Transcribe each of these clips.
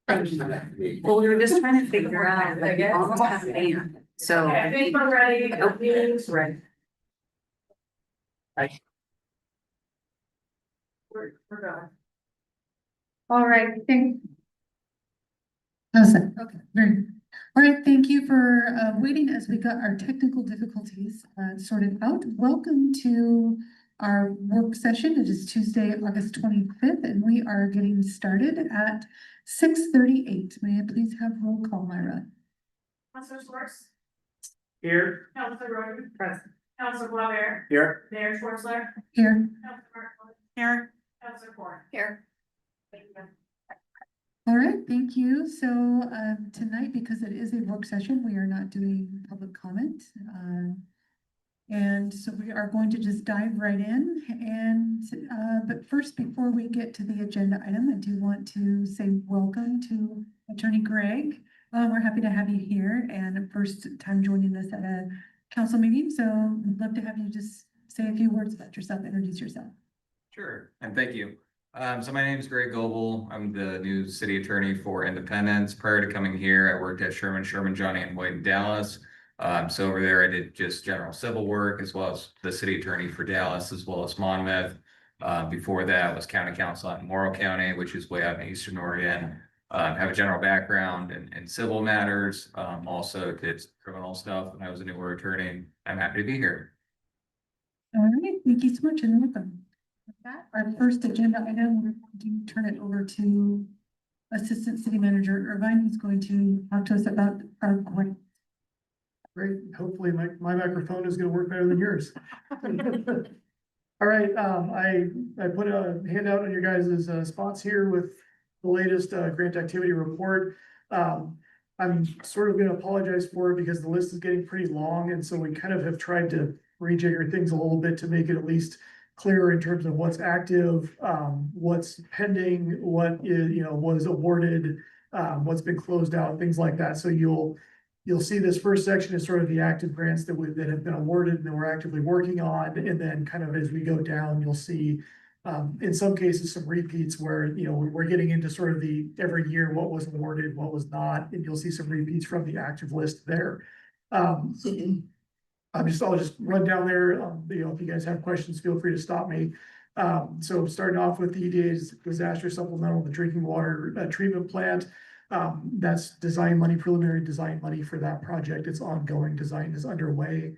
Well, we were just trying to figure out, like, we almost have a band, so. Okay, I think we're ready. Meeting's ready. We're going. All right, how's that? Okay, very good. All right, thank you for waiting as we got our technical difficulties sorted out. Welcome to our work session. It is Tuesday, August 25th, and we are getting started at 6:38. May I please have roll call, Myra? Councilor Schwartz, Here. Councilor Roden, Present. Councilor Blair, Here. Mayor Schwartzler, Here. Councilor Martin, Here. Councilor Ford. Here. Thank you. All right, thank you. So tonight, because it is a work session, we are not doing public comment. And so we are going to just dive right in. And but first, before we get to the agenda item, I do want to say welcome to Attorney Greg. We're happy to have you here and first time joining us at a council meeting. So we'd love to have you just say a few words about yourself, introduce yourself. Sure, and thank you. So my name is Greg Goebel. I'm the new city attorney for Independence. Prior to coming here, I worked at Sherman, Johnny and White in Dallas. So over there, I did just general civil work as well as the city attorney for Dallas, as well as Monmouth. Before that was county council in Morrow County, which is way out in Eastern Oregon. Have a general background in civil matters. Also did criminal stuff when I was a newer attorney. I'm happy to be here. All right, thank you so much and welcome. With that, our first agenda item, we're going to turn it over to Assistant City Manager Irvine, who's going to talk to us about our grant. Great. Hopefully my microphone is gonna work better than yours. All right, I put a handout on your guys' spots here with the latest grant activity report. I'm sort of gonna apologize for it because the list is getting pretty long, and so we kind of have tried to rejigger things a little bit to make it at least clearer in terms of what's active, what's pending, what is, was awarded, what's been closed out, things like that. So you'll see this first section is sort of the active grants that have been awarded and that we're actively working on. And then kind of as we go down, you'll see in some cases some repeats where, we're getting into sort of the every year, what was awarded, what was not, and you'll see some repeats from the active list there. I'll just run down there. If you guys have questions, feel free to stop me. So starting off with the EDA's disaster supplemental, the drinking water treatment plant. That's preliminary design money for that project. It's ongoing, design is underway.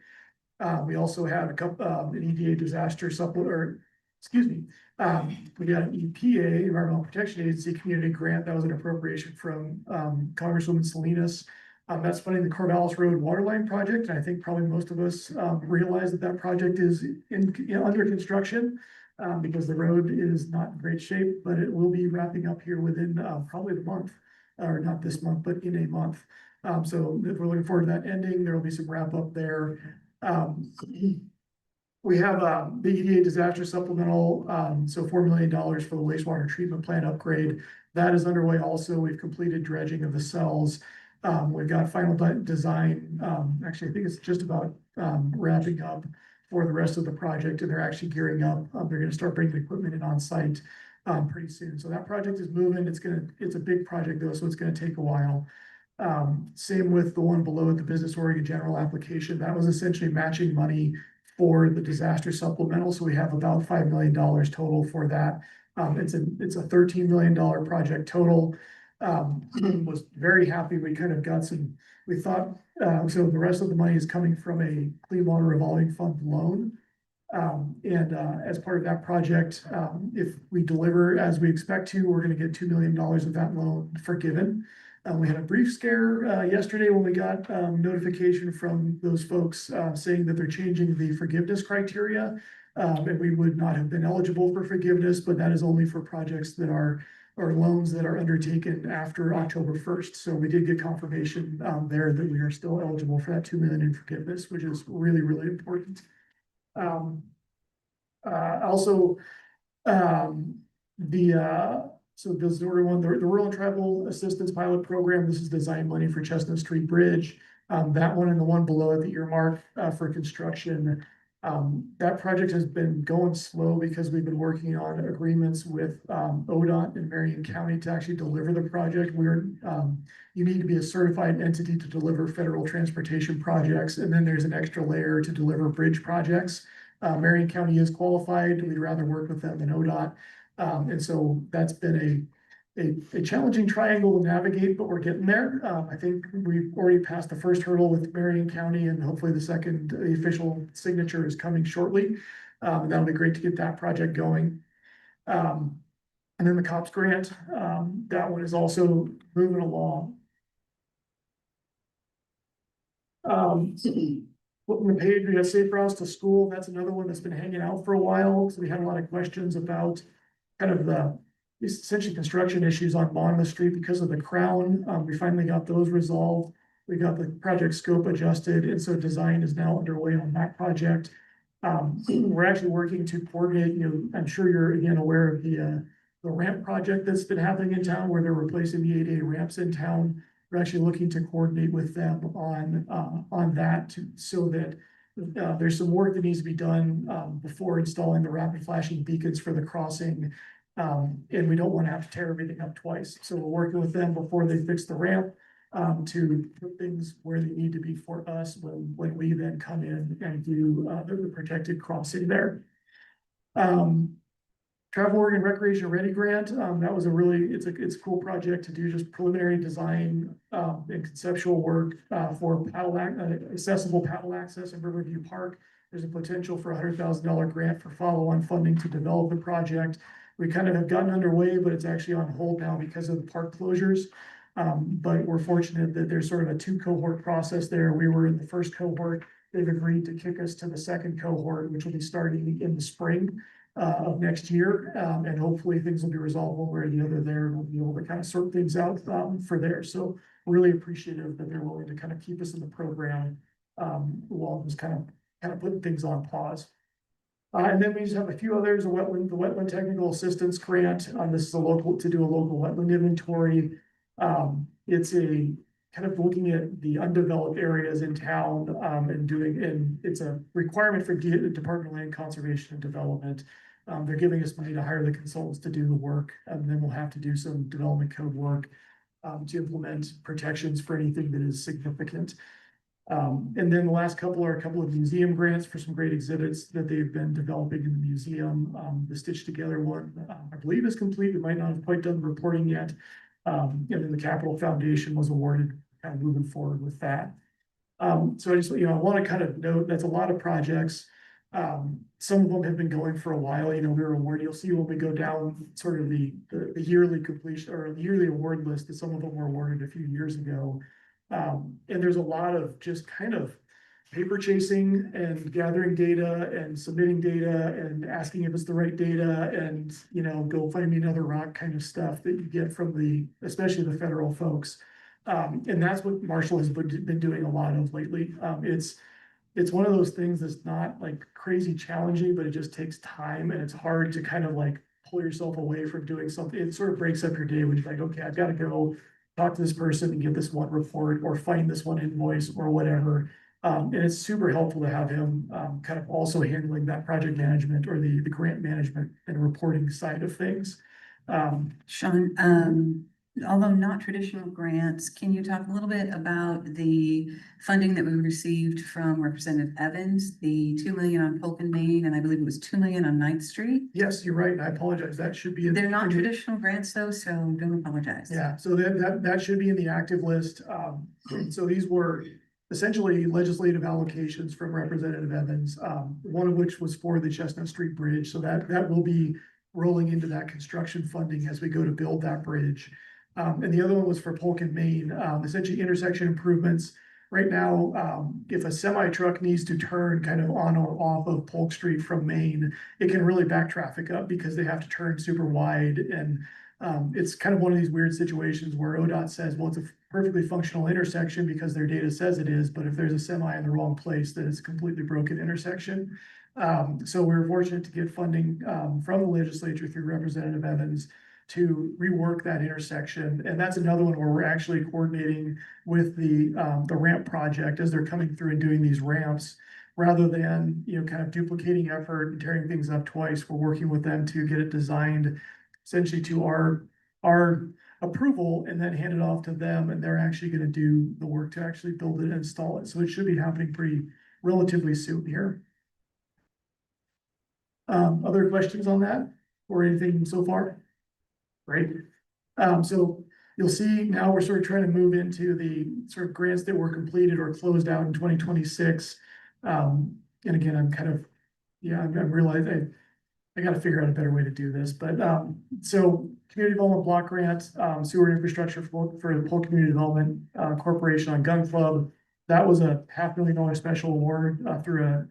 We also had an EDA disaster supplement, we got an EPA, Environmental Protection Agency community grant. That was an appropriation from Congresswoman Salinas. That's funding the Corvallis Road Waterline project. And I think probably most of us realize that project is under construction because the road is not in great shape, but it will be wrapping up here within probably the month, or not this month, but in a month. So we're looking forward to that ending. There will be some wrap up there. We have the EDA disaster supplemental, so $4 million for the wastewater treatment plant upgrade. That is underway also. We've completed dredging of the cells. We've got final design. Actually, I think it's just about wrapping up for the rest of the project, and they're actually gearing up. They're going to start bringing equipment in on site pretty soon. So that project is moving. It's a big project though, so it's going to take a while. Same with the one below it, the Business Oregon General application. That was essentially matching money for the disaster supplemental. So we have about $5 million total for that. It's a $13 million project total. Was very happy. We kind of got we thought, so the rest of the money is coming from a Clean Water Revolving Fund loan. As part of that project, if we deliver as we expect to, we're going to get $2 million of that loan forgiven. We had a brief scare yesterday when we got notification from those folks saying that they're changing the forgiveness criteria. And we would not have been eligible for forgiveness, but that is only for projects that are or loans that are undertaken after October 1st. So we did get confirmation there that we are still eligible for that $2 million in forgiveness, which is really, really important. Also, so this is order one, the Rural and Tribal Assistance Pilot Program. This is design money for Chestnut Street Bridge. That one and the one below it, the earmark for construction. That project has been going slow because we've been working on agreements with, ODOT in Marion County to actually deliver the project. You need to be a certified entity to deliver federal transportation projects, and then there's an extra layer to deliver bridge projects. Marion County is qualified. We'd rather work with them than ODOT. And so that's been a challenging triangle to navigate, but we're getting there. I think we've already passed the first hurdle with Marion County, and hopefully the official signature is coming shortly. And that'll be great to get that project going. And then the COPS grant, that one is also moving along. Flipping the page, we got Safe Routes to School. That's another one that's been hanging out for a while. So we had a lot of questions about kind of essentially construction issues on Monmouth Street because of the crown. We finally got those resolved. We got the project scope adjusted, and so design is now underway on that project. We're actually working to coordinate, I'm sure you're again aware of the ramp project that's been happening in town where they're replacing the 8A ramps in town. We're actually looking to coordinate with them on that so that there's some work that needs to be done before installing the rapid flashing beacons for the crossing. And we don't want to have to tear everything up twice. So we're working with them before they fix the ramp to put things where they need to be for us when we then come in and do the protected crossing there. Travel Oregon Recreation Ready Grant, that was it's a cool project to do just preliminary design and conceptual work for accessible paddle access in Riverview Park. There's a potential for $100,000 grant for follow-on funding to develop the project. We kind of have gotten underway, but it's actually on hold now because of the park closures. But we're fortunate that there's sort of a 2-cohort process there. We were in the first cohort. They've agreed to kick us to the second cohort, which will be starting in the spring of next year. And hopefully things will be resolved one way or the other there, and we'll be able to kind of sort things out for there. So really appreciative that they're willing to kind of keep us in the program while just kind of putting things on pause. And then we just have a few others, the Wetland Technical Assistance Grant. This is to do a local wetland inventory. It's a kind of looking at the undeveloped areas in town and it's a requirement for the Department of Land Conservation and Development. They're giving us money to hire the consultants to do the work, and then we'll have to do some development code work to implement protections for anything that is significant. And then the last couple are a couple of museum grants for some great exhibits that they've been developing in the museum. The Stitched Together one, I believe is complete. We might not have quite done the reporting yet. And then the Capital Foundation was awarded, kind of moving forward with that. So I just, I want to kind of note that's a lot of projects. Some of them have been going for a while. We were awarded, you'll see when we go down sort of the yearly completion or the yearly award list that some of them were awarded a few years ago. And there's a lot of just kind of paper chasing and gathering data and submitting data and asking if it's the right data and, go find me another rock kind of stuff that you get from especially the federal folks. And that's what Marshall has been doing a lot of lately. It's one of those things that's not like crazy challenging, but it just takes time and it's hard to kind of like pull yourself away from doing something. It sort of breaks up your day when you're like, okay, I've got to go talk to this person and get this one report or find this one invoice or whatever. And it's super helpful to have him kind of also handling that project management or the grant management and reporting side of things. Sean, although not traditional grants, can you talk a little bit about the funding that we received from Representative Evans, the 2 million on Polk and Main, and I believe it was 2 million on 9th Street? Yes, you're right. I apologize. That should be. They're not traditional grants though, so don't apologize. Yeah, so that should be in the active list. So these were essentially legislative allocations from Representative Evans, one of which was for the Chestnut Street Bridge. So that will be rolling into that construction funding as we go to build that bridge. And the other one was for Polk and Main, essentially intersection improvements. Right now, if a semi truck needs to turn kind of on or off of Polk Street from Main, it can really back traffic up because they have to turn super wide. And it's kind of one of these weird situations where ODOT says, well, it's a perfectly functional intersection because their data says it is, but if there's a semi in the wrong place, then it's a completely broken intersection. So we're fortunate to get funding from the legislature through Representative Evans to rework that intersection. And that's another one where we're actually coordinating with the ramp project as they're coming through and doing these ramps. rather than, kind of duplicating effort and tearing things up twice, we're working with them to get it designed essentially to our approval and then hand it off to them, and they're actually gonna do the work to actually build it and install it. So it should be happening pretty relatively soon here. Other questions on that or anything so far? Great. So you'll see now we're sort of trying to move into the sort of grants that were completed or closed out in 2026. And again, I'm realizing I gotta figure out a better way to do this, but, so community development block grant, sewer infrastructure for the Polk Community Development, Corporation on Gun Club. That was a $500,000 special award, through a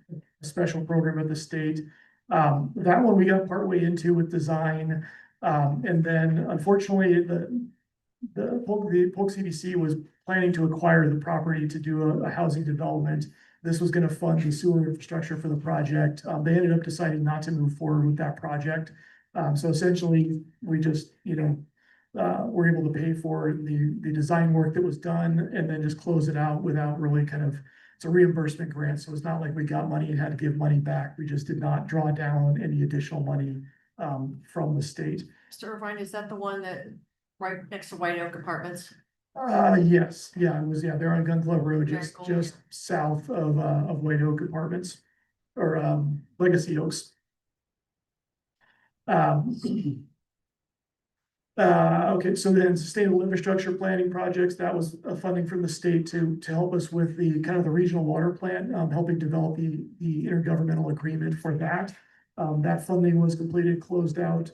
special program at the state. That one we got partway into with design, and then unfortunately, the Polk CDC was planning to acquire the property to do a housing development. This was gonna fund the sewer infrastructure for the project. They ended up deciding not to move forward with that project. So essentially, we just, were able to pay for the design work that was done and then just close it out without really it's a reimbursement grant, so it's not like we got money and had to give money back. We just did not draw down any additional money, from the state. Mr. Irvine, is that the one that right next to White Oak Apartments? Yes, yeah, it was, they're on Gun Club Road, Yeah, just cool. south of White Oak Apartments. Or, Legacy Oaks. Okay, so then sustainable infrastructure planning projects, that was funding from the state to help us with the kind of the regional water plan, helping develop the intergovernmental agreement for that. That funding was completed, closed out.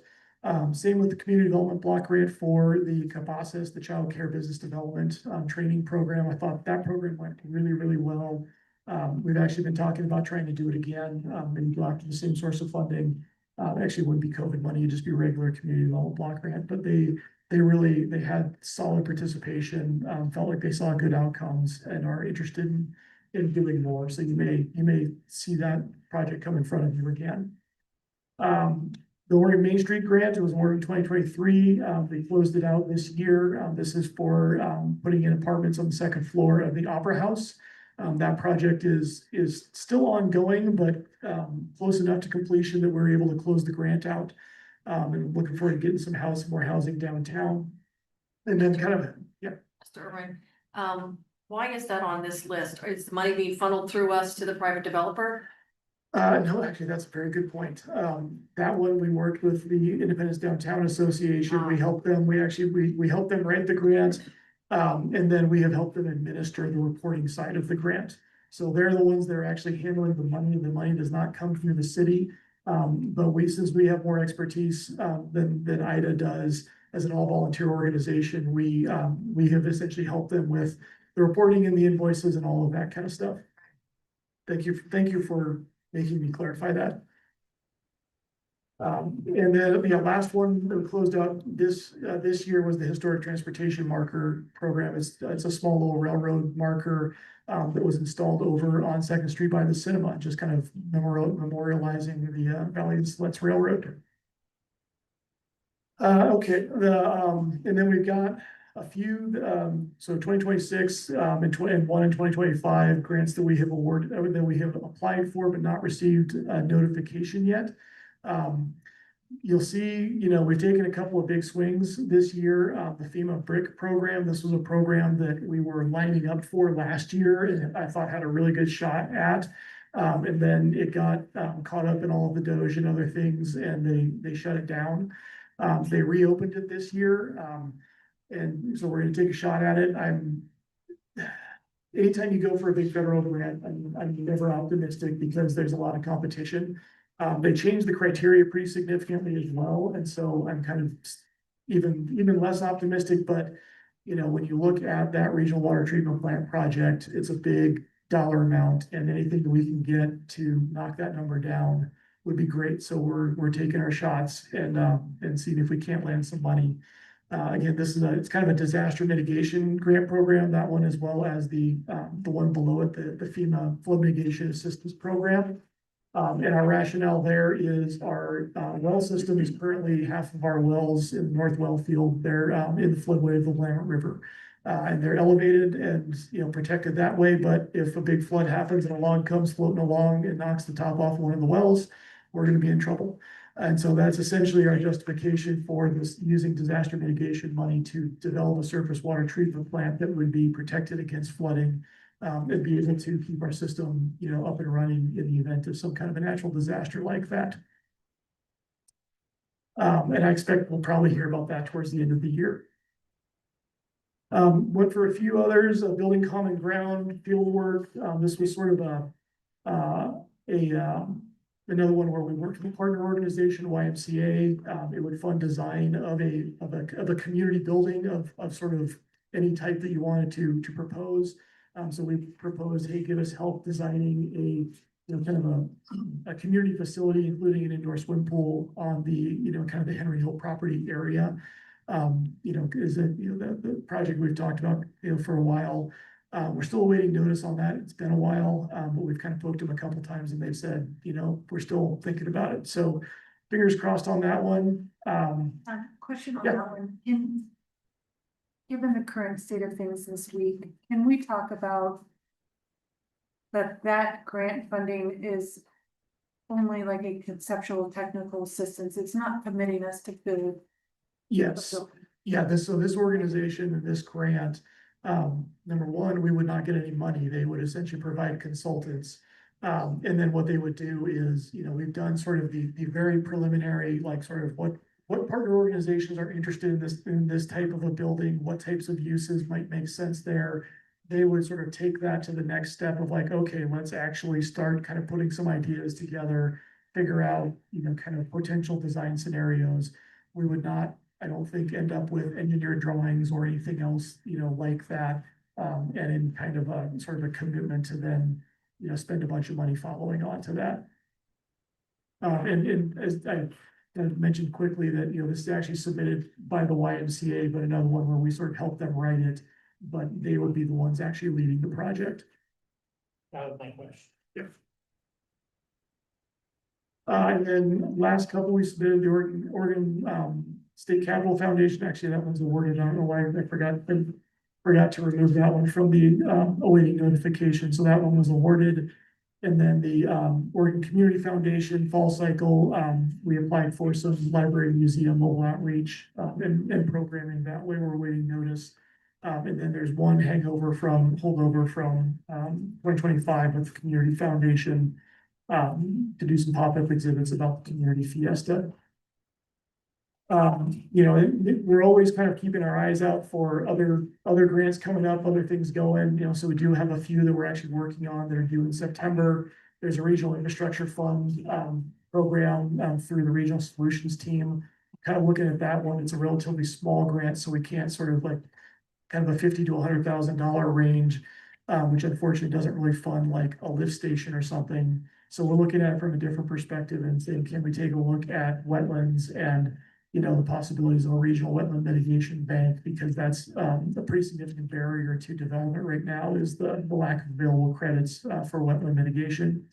Same with the community development block grant for the CAPASIS, the Child Care Business Development, training program. I thought that program went really, really well. We've actually been talking about trying to do it again, maybe go after the same source of funding. Actually it wouldn't be COVID money, it'd just be regular community development block grant, but they had solid participation, felt like they saw good outcomes and are interested in doing more. So you may see that project come in front of you again. The Oregon Main Street grant, it was awarded in 2023. They closed it out this year. This is for putting in apartments on the second floor of the Opera House. That project is still ongoing, but close enough to completion that we're able to close the grant out. And looking forward to getting some more housing downtown. And then Mr. Irvine, why is that on this list? Is the money being funneled through us to the private developer? No, actually, that's a very good point. That one, we worked with the Independence Downtown Association. We helped them, we helped them write the grant. And then we have helped them administer the reporting side of the grant. So they're the ones that are actually handling the money. The money does not come through the city. But since we have more expertise than IDA does as an all volunteer organization, we have essentially helped them with the reporting and the invoices and all of that kind of stuff. Thank you for making me clarify that. And then the last one that we closed out this year was the Historic Transportation Marker Program. It's a small little railroad marker that was installed over on Second Street by the cinema, just kind of memorializing the Valley and Slits Railroad. Okay, and then we've got a few, so 2026 and one in 2025 grants that we have awarded, that we have applied for but not received notification yet. You'll see, we've taken a couple of big swings this year. The FEMA BRIC program, this was a program that we were lining up for last year and I thought had a really good shot at. And then it got caught up in all of the DOJ and other things and they shut it down. They reopened it this year. And so we're gonna take a shot at it. Anytime you go for a big federal grant, I'm never optimistic because there's a lot of competition. They changed the criteria pretty significantly as well, and so I'm kind of even less optimistic, but when you look at that regional water treatment plant project, it's a big dollar amount, and anything that we can get to knock that number down would be great. So we're taking our shots and seeing if we can't land some money. Again, it's kind of a disaster mitigation grant program, that one, as well as the one below it, the FEMA Flood Mitigation Assistance Program. And our rationale there is our well system is currently half of our wells in the North Well Field. They're in the floodway of the Willamette River. And they're elevated and, you know, protected that way, but if a big flood happens and a log comes floating along and knocks the top off one of the wells, we're gonna be in trouble. And so that's essentially our justification for this, using disaster mitigation money to develop a surface water treatment plant that would be protected against flooding. And be able to keep our system, you know, up and running in the event of some kind of a natural disaster like that. And I expect we'll probably hear about that towards the end of the year. Went for a few others, building common ground, field work. This was sort of another one where we worked with a partner organization, YMCA. It would fund design of a community building of sort of any type that you wanted to propose. So we proposed, hey, give us help designing kind of a community facility, including an indoor swim pool on the, kind of the Henry Hill property area. Is it, the project we've talked about, for a while. We're still awaiting notice on that. It's been a while, but we've kind of poked them a couple times and they've said, we're still thinking about it. So fingers crossed on that one. Question on Yeah. that one. Given the current state of things this week, can we talk about that grant funding is only like a conceptual technical assistance? It's not committing us to build. Yes, yeah, this organization and this grant, number one, we would not get any money. They would essentially provide consultants. And then what they would do is, we've done sort of the very preliminary, like sort of what partner organizations are interested in this type of a building, what types of uses might make sense there. They would sort of take that to the next step of like, okay, let's actually start kind of putting some ideas together, figure out, kind of potential design scenarios. We would not, I don't think, end up with engineered drawings or anything else, like that. And in kind of a sort of a commitment to then, spend a bunch of money following on to that. And as I mentioned quickly that, this is actually submitted by the YMCA, but another one where we sort of help them write it, but they would be the ones actually leading the project. That was my question. Yeah. And then last couple, we submitted the Oregon State Capital Foundation. Actually, that one's awarded. I don't know why I forgot to remove that one from the awaiting notification. So that one was awarded. And then the Oregon Community Foundation Fall Cycle, we applied for some library, museum, mobile outreach, and programming that way. We're awaiting notice. And then there's one holdover from 2025 with the Community Foundation to do some pop-up exhibits about the community fiesta. We're always kind of keeping our eyes out for other grants coming up, other things going, so we do have a few that we're actually working on that are due in September. There's a regional infrastructure fund program through the regional solutions team. Kind of looking at that one, it's a relatively small grant, so we can't sort of like kind of a $50,000 to $100,000 range, which unfortunately doesn't really fund like a lift station or something. So we're looking at it from a different perspective and saying, can we take a look at wetlands and the possibilities of a regional wetland mitigation bank, because that's a pretty significant barrier to development right now is the lack of available credits for wetland mitigation.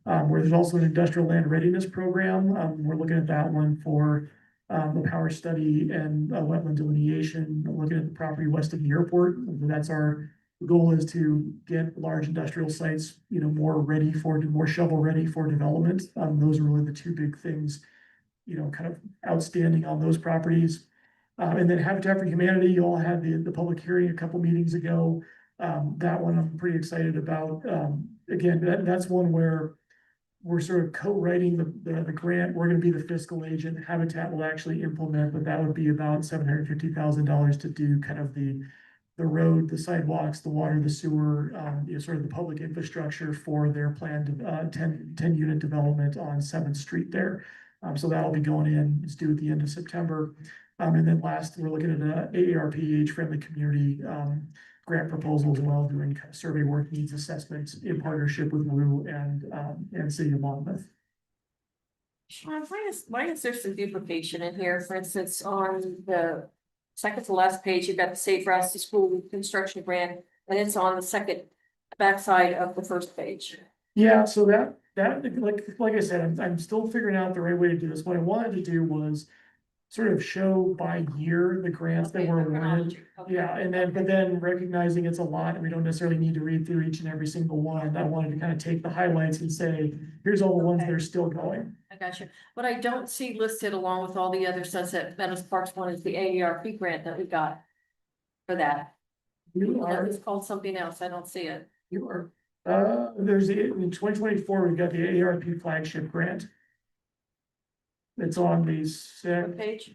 Where there's also an industrial land readiness program. We're looking at that one for the power study and wetland delineation, looking at the property west of the airport. That's our goal, is to get large industrial sites, more shovel ready for development. Those are really the two big things, kind of outstanding on those properties. And then Habitat for Humanity, you all had the public hearing a couple meetings ago. That one I'm pretty excited about. Again, that's one where we're sort of co-writing the grant. We're going to be the fiscal agent. Habitat will actually implement, but that would be about $750,000 to do kind of the road, the sidewalks, the water, the sewer, sort of the public infrastructure for their planned 10 unit development on 7th Street there. So that'll be going in, it's due at the end of September. And then last, we're looking at a AARP friendly community grant proposal as well, doing kind of survey work needs assessments in partnership with WU and City of Monmouth. Sean, why is there some duplication in here? For instance, on the second to last page, you've got the Safe Routes to School construction grant, and it's on the second backside of the first page. Yeah, so that like I said, I'm still figuring out the right way to do this. What I wanted to do was sort of show by year the grants that Okay, were the awarded. chronology, okay. Yeah, and then, but then recognizing it's a lot and we don't necessarily need to read through each and every single one. I wanted to kind of take the highlights and say, here's all the ones that Okay. are still going. I got you. What I don't see listed along with all the other Sunset Meadows Parks one is the AARP grant that we got for that. You That are, was called something else. I don't see it. you are, in 2024, we've got the AARP flagship grant. It's on the What page?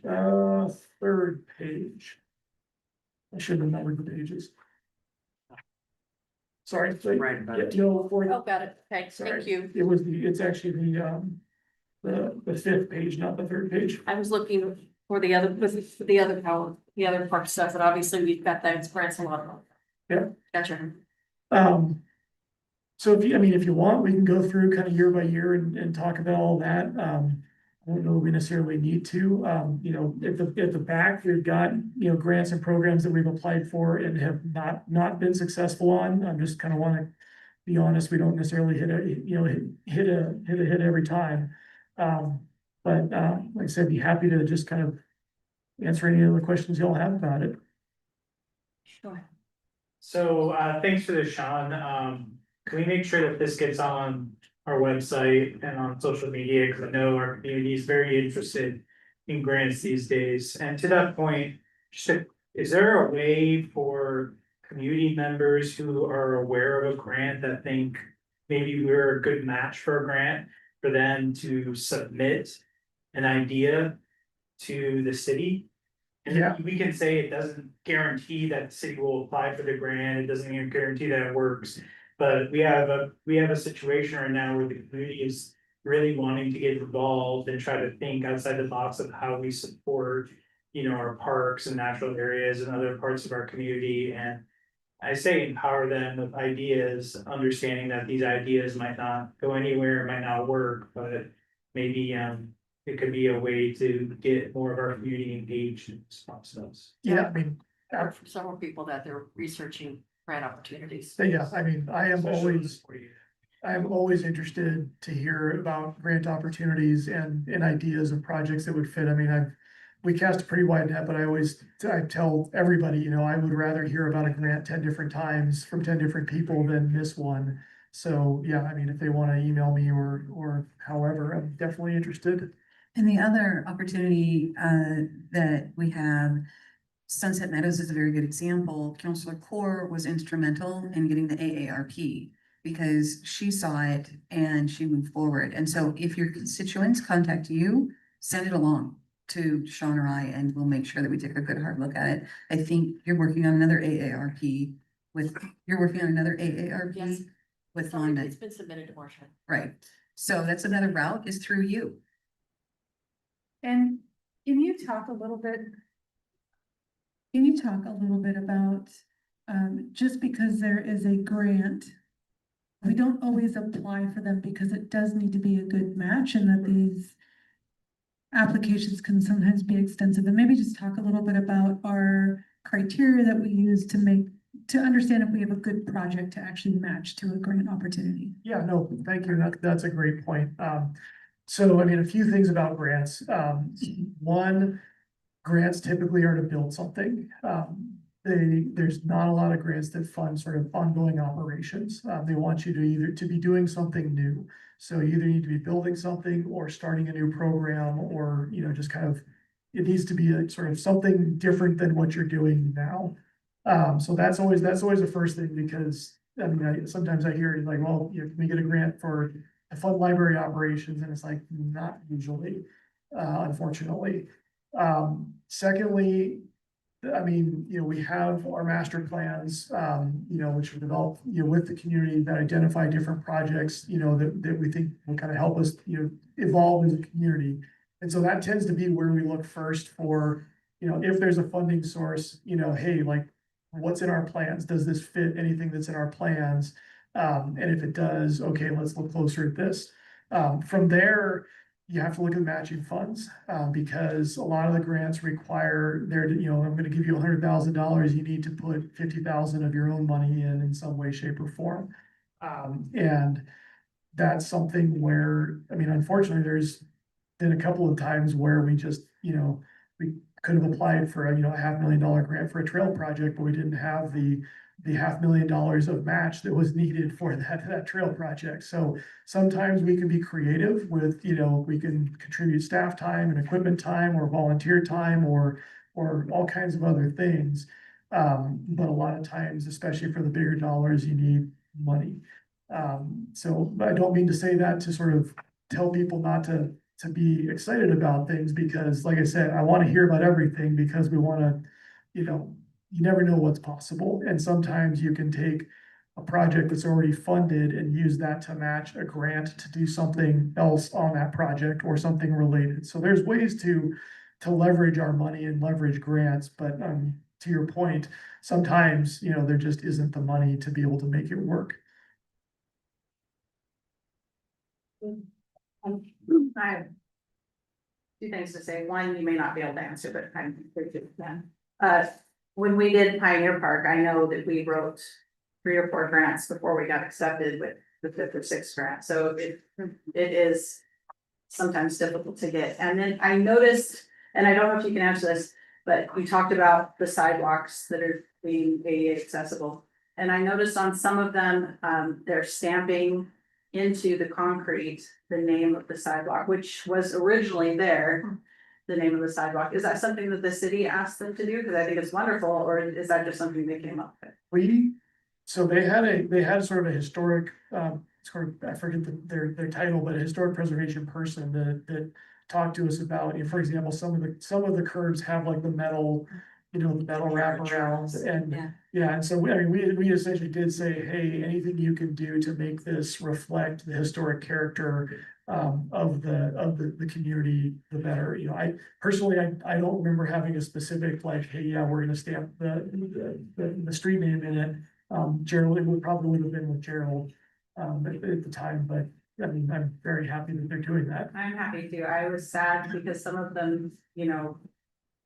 third page. I should have numbered the pages. Sorry. Right about it. No, Oh, got it. Thanks. Thank Sorry. you. It was it's actually the fifth page, not the third page. I was looking for the other, with the other power, the other park stuff, but obviously we've got that grants a lot of them. Yeah. Gotcha. So if you, I mean, if you want, we can go through kind of year by year and talk about all that. I don't know if we necessarily need to, you know, at the back, we've got, you know, grants and programs that we've applied for and have not been successful on. I'm just kind of want to be honest, we don't necessarily hit a hit every time. But like I said, be happy to just kind of answer any other questions y'all have about it. Sure. So, thanks for this, Sean. Can we make sure that this gets on our website and on social media? Because I know our community is very interested in grants these days. And to that point, is there a way for community members who are aware of a grant that think maybe we're a good match for a grant for them to submit an idea to the city? And Yeah. we can say it doesn't guarantee that the city will apply for the grant, it doesn't even guarantee that it works. But we have a situation right now where the community is really wanting to get involved and try to think outside the box of how we support, you know, our parks and natural areas and other parts of our community. And I say empower them with ideas, understanding that these ideas might not go anywhere, might not work, but maybe it could be a way to get more of our community engaged in response to those. Yeah, I mean, Heard from several people that they're researching grant opportunities. yeah, I mean, I am Especially always. I am always interested to hear about grant opportunities and ideas of projects that would fit. I mean, we cast a pretty wide net, but I tell everybody, you know, I would rather hear about a grant 10 different times from 10 different people than miss one. So, yeah, I mean, if they want to email me or however, I'm definitely interested. And the other opportunity that we have, Sunset Meadows is a very good example. Counselor Core was instrumental in getting the AARP because she saw it and she moved forward. And so if your constituents contact you, send it along to Sean or I, and we'll make sure that we take a good hard look at it. I think you're working on another AARP with Yes. with Sorry, London, it's been submitted to Marcia. right? So that's another route is through you. And can you talk a little bit? Can you talk a little bit about, just because there is a grant, we don't always apply for them because it does need to be a good match and that these applications can sometimes be extensive, and maybe just talk a little bit about our criteria that we use to understand if we have a good project to actually match to a grant opportunity. Yeah, no, thank you. That's a great point. So I mean, a few things about grants. One, grants typically are to build something. There's not a lot of grants that fund sort of ongoing operations. They want you to either to be doing something new. So you either need to be building something or starting a new program, or, you know, just kind of, it needs to be a sort of something different than what you're doing now. So that's always the first thing, because I mean, sometimes I hear like, well, you know, can we get a grant for to fund library operations? And it's like, not usually, unfortunately. Secondly, I mean, you know, we have our master plans, you know, which were developed, you know, with the community that identify different projects, you know, that we think will kind of help us, you know, evolve as a community. And so that tends to be where we look first for, you know, if there's a funding source, you know, hey, like, what's in our plans? Does this fit anything that's in our plans? And if it does, okay, let's look closer at this. From there, you have to look at matching funds, because a lot of the grants require there to, you know, I'm gonna give you $100,000, you need to put 50,000 of your own money in some way, shape, or form. And that's something where, I mean, unfortunately, there's been a couple of times where we just, you know, we could have applied for a, you know, $500,000 grant for a trail project, but we didn't have the $500,000 of match that was needed for that trail project. So sometimes we can be creative with, you know, we can contribute staff time and equipment time or volunteer time or all kinds of other things. But a lot of times, especially for the bigger dollars, you need money. So I don't mean to say that to sort of tell people not to be excited about things, because like I said, I want to hear about everything, because we want to, you know, you never know what's possible. And sometimes you can take a project that's already funded and use that to match a grant to do something else on that project or something related. So there's ways to leverage our money and leverage grants, but to your point, sometimes, you know, there just isn't the money to be able to make it work. I have two things to say. One, you may not be able to answer, but I'm pretty good then. When we did Pioneer Park, I know that we wrote 3 or 4 grants before we got accepted with the 5th or 6th grant. So it is sometimes difficult to get. And then I noticed, and I don't know if you can answer this, but you talked about the sidewalks that are being ADA accessible. And I noticed on some of them, they're stamping into the concrete the name of the sidewalk, which was originally there, the name of the sidewalk. Is that something that the city asked them to do? Because I think it's wonderful, or is that just something they came up with? So they had sort of a historic, sort of, I forget their title, but a historic preservation person that talked to us about, you know, for example, some of the curbs have like the metal, you know, the metal wraparounds and. Yeah, and so I mean, we essentially did say, hey, anything you can do to make this reflect the historic character of the community, the better. You know, I personally, I don't remember having a specific like, hey, yeah, we're gonna stamp the street name in it. Gerald, it probably would have been with Gerald at the time, but I mean, I'm very happy that they're doing that. I'm happy to. I was sad because some of them, you know,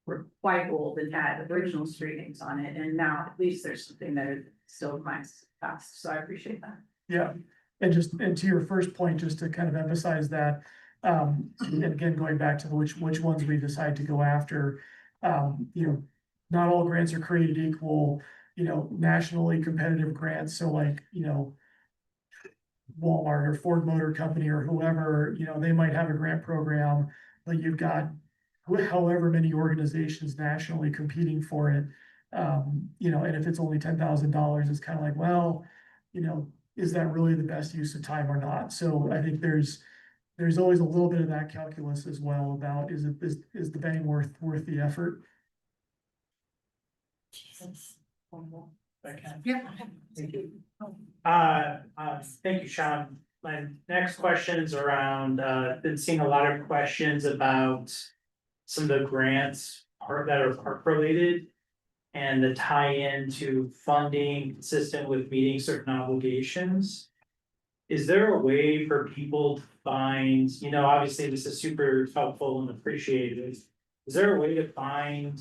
were quite old and had original street names on it, and now at least there's something that still finds fast, so I appreciate that. Yeah, and to your first point, just to kind of emphasize that, and again, going back to which ones we decide to go after. You know, not all grants are created equal, you know, nationally competitive grants, so like, you know, Walmart or Ford Motor Company or whoever, you know, they might have a grant program, but you've got however many organizations nationally competing for it. You know, and if it's only $10,000, it's kind of like, well, you know, is that really the best use of time or not? So I think there's always a little bit of that calculus as well about, is the bang worth the effort? Yeah. Thank you. Thank you, Sean. My next question is around, been seeing a lot of questions about some of the grants that are park related and the tie-in to funding consistent with meeting certain obligations. Is there a way for people to find, you know, obviously this is super helpful and appreciated. Is there a way to find,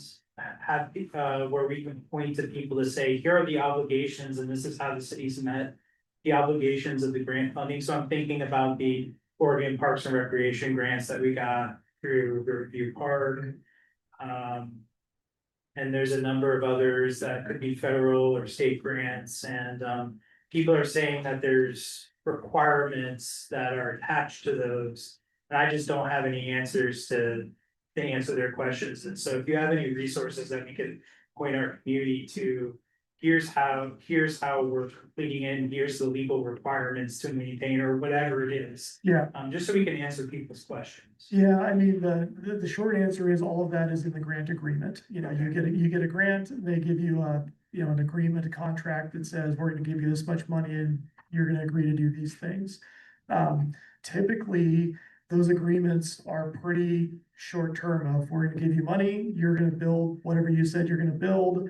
where we can point to people to say, here are the obligations and this is how the city's met the obligations of the grant funding? So I'm thinking about the Oregon Parks and Recreation grants that we got through Riverview Park. And there's a number of others that could be federal or state grants, and people are saying that there's requirements that are attached to those. And I just don't have any answers to answer their questions. And so if you have any resources that we can point our community to, here's how we're completing it, and here's the legal requirements to maintain, or whatever it is. Yeah. Just so we can answer people's questions. Yeah, I mean, the short answer is all of that is in the grant agreement. You know, you get a grant, they give you an agreement, a contract that says, we're gonna give you this much money and you're gonna agree to do these things. Typically, those agreements are pretty short term of, we're gonna give you money, you're gonna build whatever you said you're gonna build.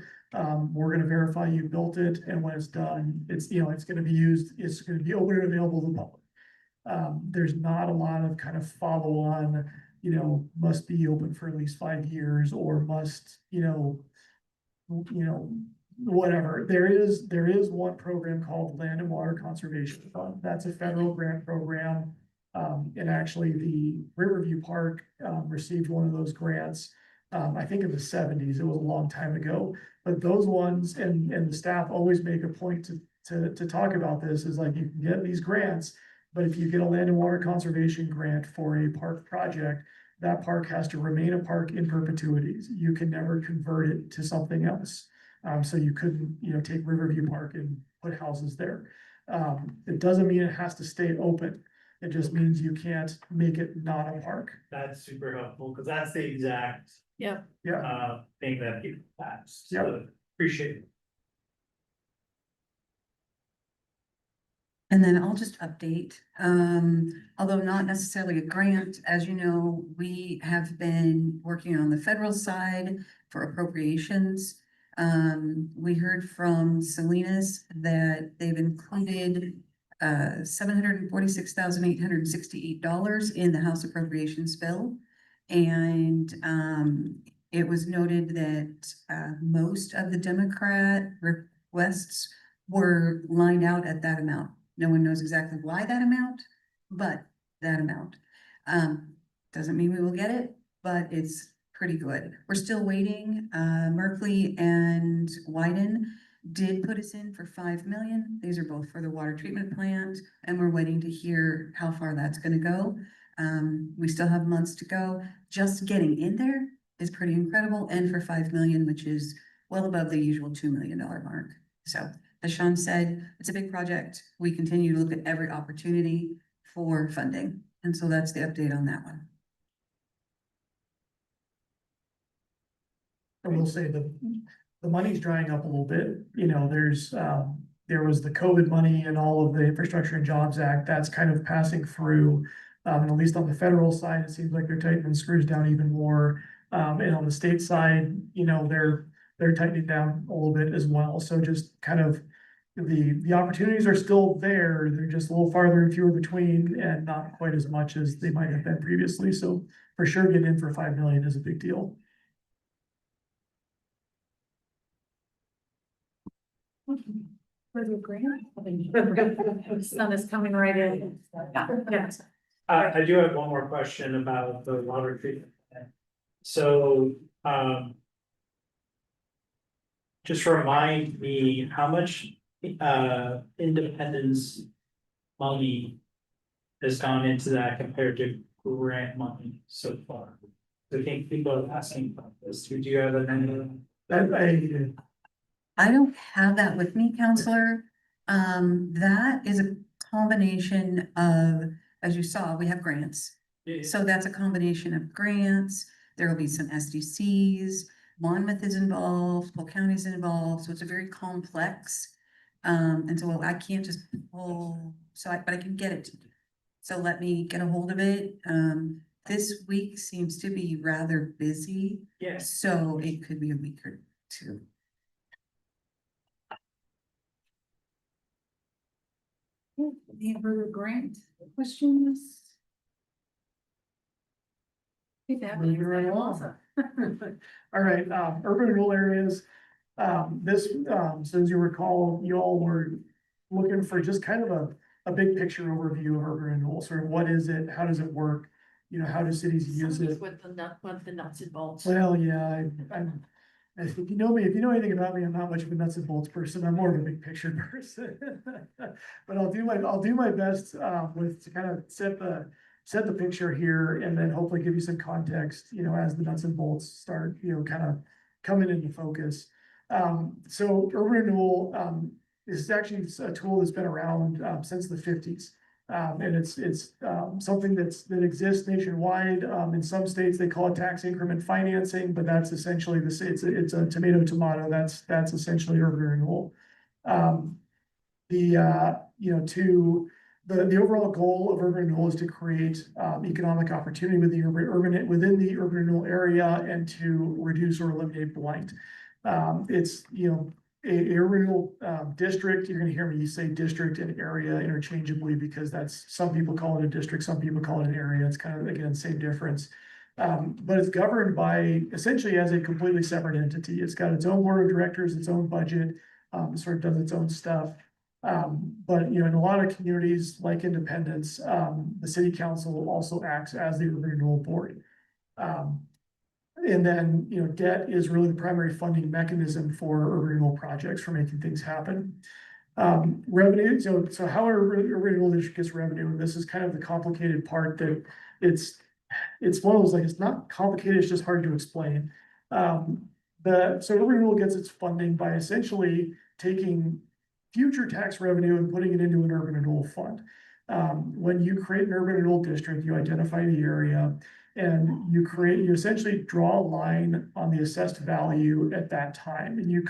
We're gonna verify you built it, and when it's done, it's gonna be used, it's gonna be open and available to the public. There's not a lot of kind of follow on, you know, must be open for at least 5 years, or must, you know, whatever. There is one program called Land and Water Conservation Fund. That's a federal grant program. And actually the Riverview Park received one of those grants I think in the seventies, it was a long time ago, but those ones, and the staff always make a point to talk about this, is like, you can get these grants. But if you get a land and water conservation grant for a park project, that park has to remain a park in perpetuity. You can never convert it to something else. So you couldn't, take Riverview Park and put houses there. It doesn't mean it has to stay open. It just means you can't make it not a park. That's super helpful, because that's the exact Yeah. thing that people ask. Yeah. So appreciate it. And then I'll just update, although not necessarily a grant, as you know, we have been working on the federal side for appropriations. We heard from Salinas that they've included $746,868 in the House Appropriations bill. And it was noted that most of the Democrat requests were lined out at that amount. No one knows exactly why that amount, but that amount. Doesn't mean we will get it, but it's pretty good. We're still waiting. Merkley and Wyden did put us in for 5 million. These are both for the water treatment plant, and we're waiting to hear how far that's gonna go. We still have months to go. Just getting in there is pretty incredible, and for 5 million, which is well above the usual $2 million mark. So, as Sean said, it's a big project. We continue to look at every opportunity for funding. And so that's the update on that one. I will say the money's drying up a little bit, there was the COVID money and all of the Infrastructure and Jobs Act, that's kind of passing through. And at least on the federal side, it seems like they're tightening the screws down even more. And on the state side, they're tightening down a little bit as well. So just kind of the opportunities are still there. They're just a little farther and fewer between, and not quite as much as they might have been previously. So for sure, getting in for 5 million is a big deal. For the grant. Sun is coming right in. Yes. I do have one more question about the water treatment plant. So, just remind me, how much, independence money has gone into that compared to grant money so far? I think people are asking about this. Do you have a number? I don't have that with me, counselor. That is a combination of, as you saw, we have grants. So that's a combination of grants. There will be some SDCs. Monmouth is involved, Polk County is involved, so it's a very complex. And so I can't just pull, but I can get it to you. So let me get a hold of it. This week seems to be rather busy. Yes. So it could be a week or two. Any further grant questions? Moving right along. All right, urban and rural areas. So as you recall, you all were looking for just kind of a big picture overview of urban renewal. Sort of what is it? How does it work? How do cities use it? With the nuts and bolts. Well, yeah, if you know me, if you know anything about me, I'm not much of a nuts and bolts person. I'm more of a big picture person. But I'll do my best to kind of set the picture here, and then hopefully give you some context, as the nuts and bolts start, kind of coming into focus. So urban renewal is actually a tool that's been around since the 50s. And it's something that exists nationwide. In some states, they call it tax increment financing, but that's essentially it's a tomato. That's essentially urban renewal. The overall goal of urban renewal is to create economic opportunity within the urban renewal area, and to reduce or eliminate blight. It's a urban renewal district. You're gonna hear me say district and area interchangeably, because some people call it a district, some people call it an area. It's kind of, again, same difference. But it's governed by essentially as a completely separate entity. It's got its own board of directors, its own budget, sort of does its own stuff. But in a lot of communities like Independence, the city council also acts as the urban renewal board. And then, debt is really the primary funding mechanism for urban renewal projects for making things happen. Revenue, so how our urban renewal district gets revenue, and this is kind of the complicated part that it's one of those, like, it's not complicated, it's just hard to explain. So urban renewal gets its funding by essentially taking future tax revenue and putting it into an urban renewal fund. When you create an urban renewal district, you identify the area and you essentially draw a line on the assessed value at that time. And it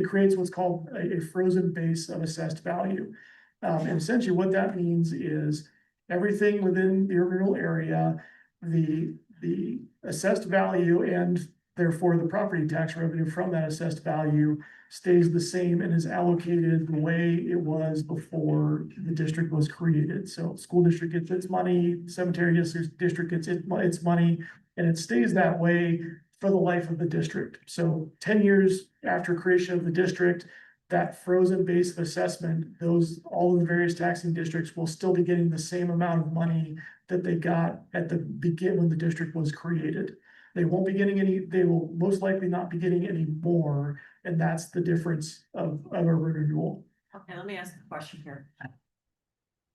creates what's called a frozen base of assessed value. And essentially what that means is everything within the urban renewal area, the assessed value and therefore the property tax revenue from that assessed value stays the same and is allocated the way it was before the district was created. So school district gets its money, cemetery district gets its money, and it stays that way for the life of the district. So 10 years after creation of the district, that frozen base of assessment, all of the various taxing districts will still be getting the same amount of money that they got at the beginning when the district was created. They won't be getting they will most likely not be getting any more, and that's the difference of urban renewal. Okay, let me ask a question here.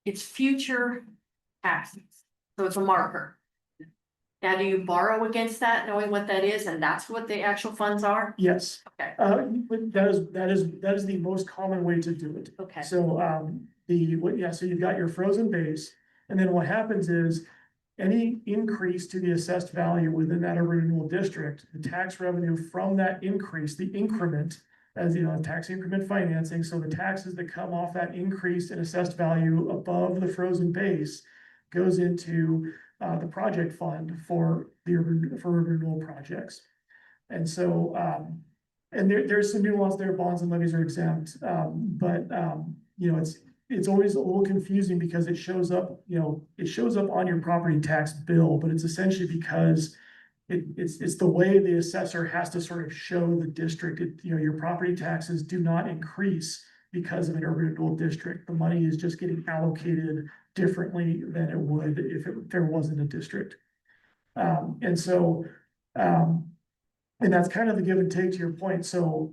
It's future taxes, so it's a marker. Now, do you borrow against that, knowing what that is, and that's what the actual funds are? Yes, Okay, but that is the most common way to do it. okay, So, so you've got your frozen base, and then what happens is any increase to the assessed value within that urban renewal district, the tax revenue from that increase, the increment, as tax increment financing, so the taxes that come off that increase in assessed value above the frozen base goes into the project fund for urban renewal projects. And so, and there's some nuance there, bonds and levies are exempt, but it's always a little confusing because it shows up on your property tax bill, but it's essentially because it's the way the assessor has to sort of show the district, your property taxes do not increase because of an urban renewal district. The money is just getting allocated differently than it would if there wasn't a district. And that's kind of the give and take to your point. So,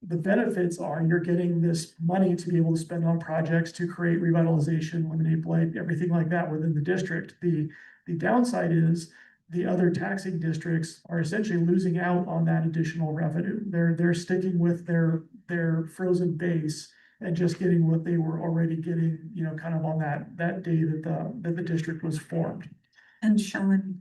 the benefits are you're getting this money to be able to spend on projects to create revitalization, eliminate blight, everything like that within the district. The downside is the other taxing districts are essentially losing out on that additional revenue. They're sticking with their frozen base and just getting what they were already getting, kind of on that day that the district was formed. And Sean,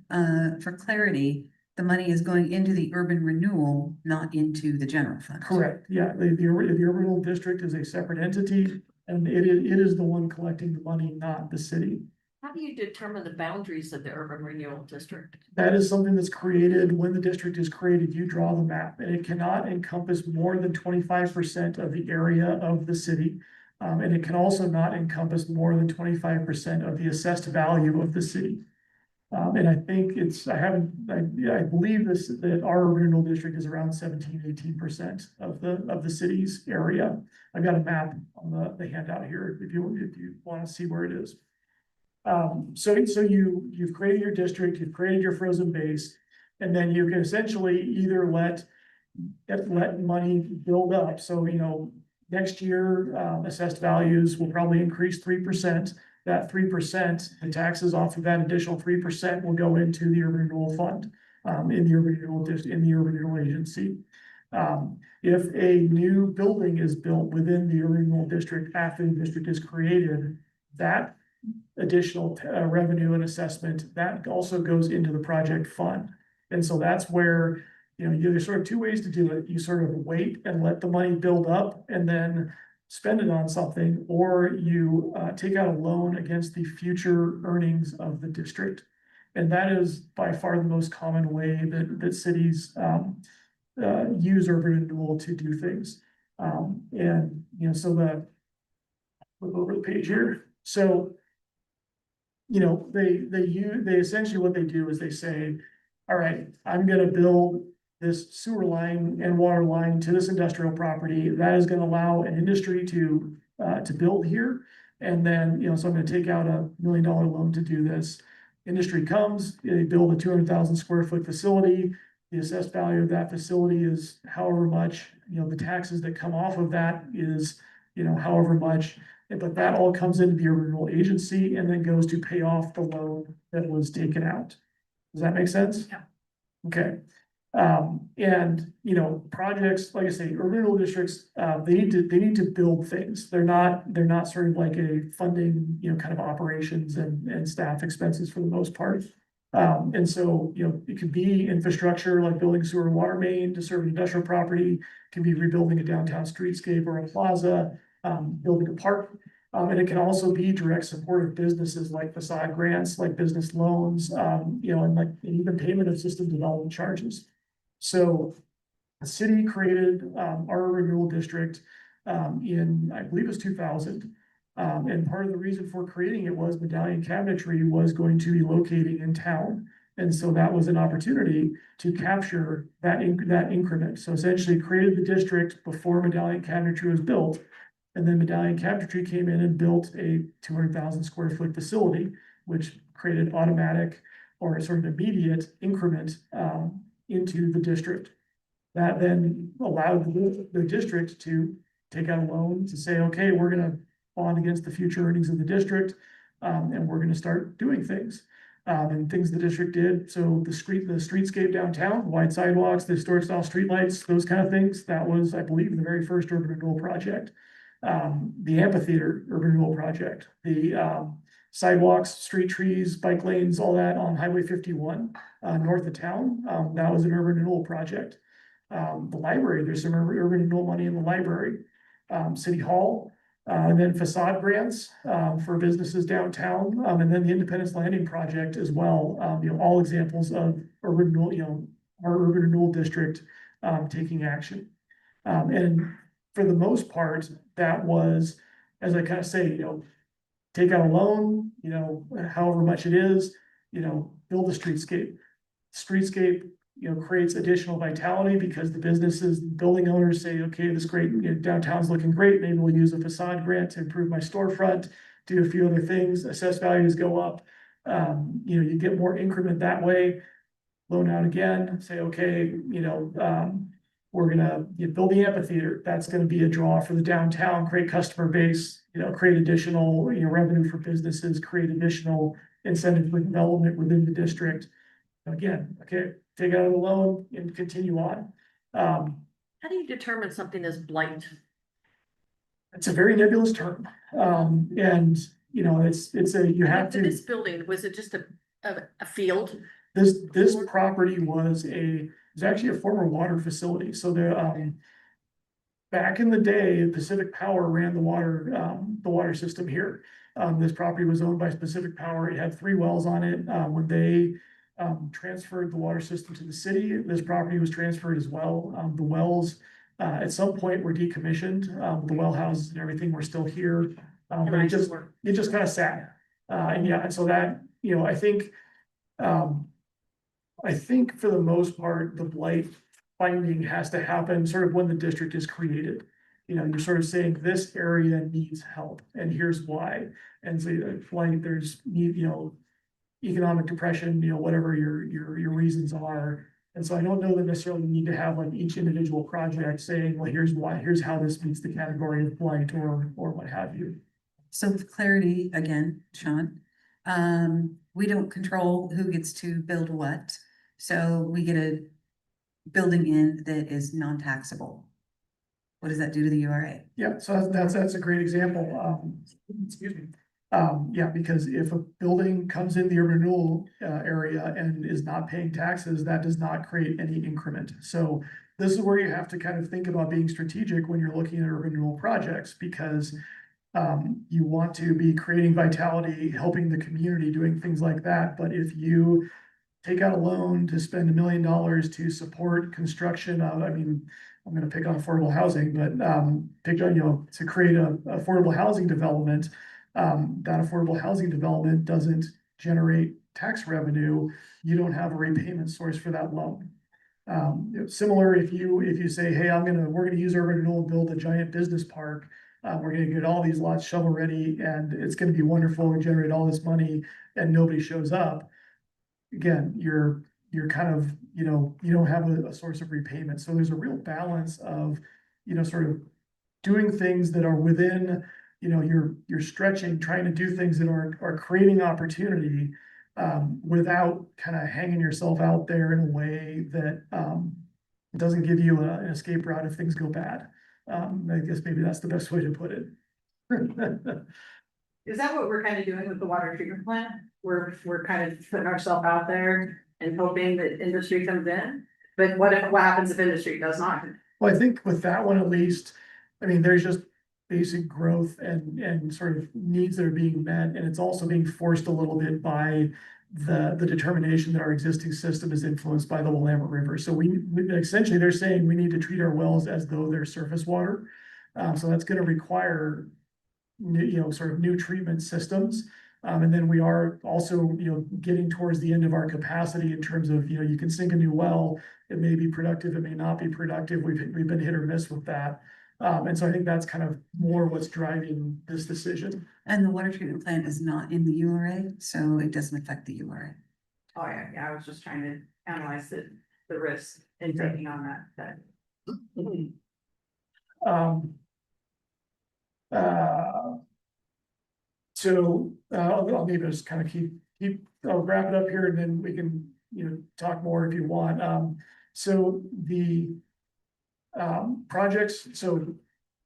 for clarity, the money is going into the urban renewal, not into the general fund. Correct, yeah, the urban renewal district is a separate entity, and it is the one collecting the money, not the city. how do you determine the boundaries of the urban renewal district? That is something that's created when the district is created, you draw the map, and it cannot encompass more than 25% of the area of the city. And it can also not encompass more than 25% of the assessed value of the city. And I think I believe that our renewal district is around 17-18% of the city's area. I've got a map on the handout here if you want to see where it is. So you've created your district, you've created your frozen base, and then you can essentially either let money build up. So, next year, assessed values will probably increase 3%. That 3%, the taxes off of that additional 3% will go into the urban renewal fund, in the urban renewal agency. If a new building is built within the urban renewal district after the district is created, that additional revenue and assessment, that also goes into the project fund. And so that's where, there's sort of two ways to do it. You sort of wait and let the money build up and then spend it on something, or you take out a loan against the future earnings of the district. And that is by far the most common way that cities use urban renewal to do things. So flip over the page here. So, they essentially what they do is they say, all right, I'm gonna build this sewer line and water line to this industrial property that is going to allow an industry to build here. And then, so I'm going to take out $1 million loan to do this. industry comes, they build a 200,000 square foot facility. The assessed value of that facility is however much, the taxes that come off of that is, however much. But that all comes into the urban renewal agency and then goes to pay off the loan that was taken out. Does that make sense? Yeah. Okay. And, projects, like I say, urban renewal districts, they need to build things. They're not sort of like a funding, kind of operations and staff expenses for the most part. And so, it could be infrastructure like building sewer and water main to serve an industrial property, it can be rebuilding a downtown streetscape or a plaza, building a park. And it can also be direct support of businesses like facade grants, like business loans, and like even payment of system development charges. So the city created our renewal district in, I believe it was 2000. And part of the reason for creating it was Medallion Cabinetry was going to be locating in town. And so that was an opportunity to capture that increment. So essentially created the district before Medallion Cabinetry was built. And then Medallion Cabinetry came in and built a 200,000 square foot facility, which created automatic or sort of immediate increment into the district. That then allowed the district to take out a loan to say, okay, we're gonna bond against the future earnings of the district, and we're gonna start doing things. And things the district did, so the streetscape downtown, wide sidewalks, the historic style streetlights, those kind of things, that was, I believe, the very first urban renewal project. The amphitheater urban renewal project, the sidewalks, street trees, bike lanes, all that on Highway 51, north of town, that was an urban renewal project. The library, there's some urban renewal money in the library, City Hall, and then facade grants, for businesses downtown, and then the Independence Landing project as well, all examples of urban renewal, our urban renewal district, taking action. And for the most part, that was, as I kind of say, take out a loan, however much it is, build a streetscape. Streetscape, creates additional vitality because the businesses, building owners say, okay, this great, downtown's looking great, maybe we'll use a facade grant to improve my storefront, do a few other things, assessed values go up. You get more increment that way, loan out again, say, okay, we're gonna build the amphitheater, that's gonna be a draw for the downtown, create customer base, create additional, revenue for businesses, create additional incentive for development within the district. Again, okay, take out a loan and continue on. How do you determine something is blight? It's a very nebulous term. And it's a, you have to, This building, was it just a field? this property was actually a former water facility. So back in the day, Pacific Power ran the water system here. This property was owned by Pacific Power. It had 3 wells on it. When they transferred the water system to the city, this property was transferred as well. The wells at some point were decommissioned. The well houses and everything were still here. But it just kind of sat. And so that, I think for the most part, the blight finding has to happen sort of when the district is created. You're sort of saying this area needs help and here's why. And so like there's economic depression, whatever your reasons are. And so I don't know that necessarily you need to have like each individual project saying, well, here's why, here's how this meets the category of blight or what have you. So with clarity, again, Sean, we don't control who gets to build what. So we get a building in that is non-taxable. What does that do to the URA? Yeah, so that's a great example. Excuse me. Because if a building comes in the urban renewal area and is not paying taxes, that does not create any increment. So this is where you have to kind of think about being strategic when you're looking at urban renewal projects, because you want to be creating vitality, helping the community, doing things like that. But if you take out a loan to spend $1 million to support construction of, I'm gonna pick on affordable housing, but pick on, to create a affordable housing development, that affordable housing development doesn't generate tax revenue, you don't have a repayment source for that loan. Similar if you say, hey, we're gonna use urban renewal and build a giant business park, We're gonna get all these lots shovel ready and it's gonna be wonderful and generate all this money and nobody shows up. Again, you're kind of, you don't have a source of repayment. So there's a real balance of, sort of doing things that are within, you're stretching, trying to do things that are creating opportunity, without kind of hanging yourself out there in a way that, doesn't give you an escape route if things go bad. I guess maybe that's the best way to put it. Is that what we're kind of doing with the water treatment plant? We're kind of putting ourselves out there and hoping that industry comes in? But what happens if industry does not? Well, I think with that one at least, I mean, there's just basic growth and sort of needs that are being met, and it's also being forced a little bit by the determination that our existing system is influenced by the Willamette River. So we essentially, they're saying we need to treat our wells as though they're surface water. So that's gonna require new, sort of new treatment systems. And then we are also, getting towards the end of our capacity in terms of, you can sink a new well, it may be productive, it may not be productive. We've been hit or miss with that. And so I think that's kind of more what's driving this decision. And the water treatment plant is not in the URA, so it doesn't affect the URA. Oh, yeah, I was just trying to analyze the risk in taking on that. So I'll maybe just kind of I'll wrap it up here and then we can, talk more if you want. So the projects, so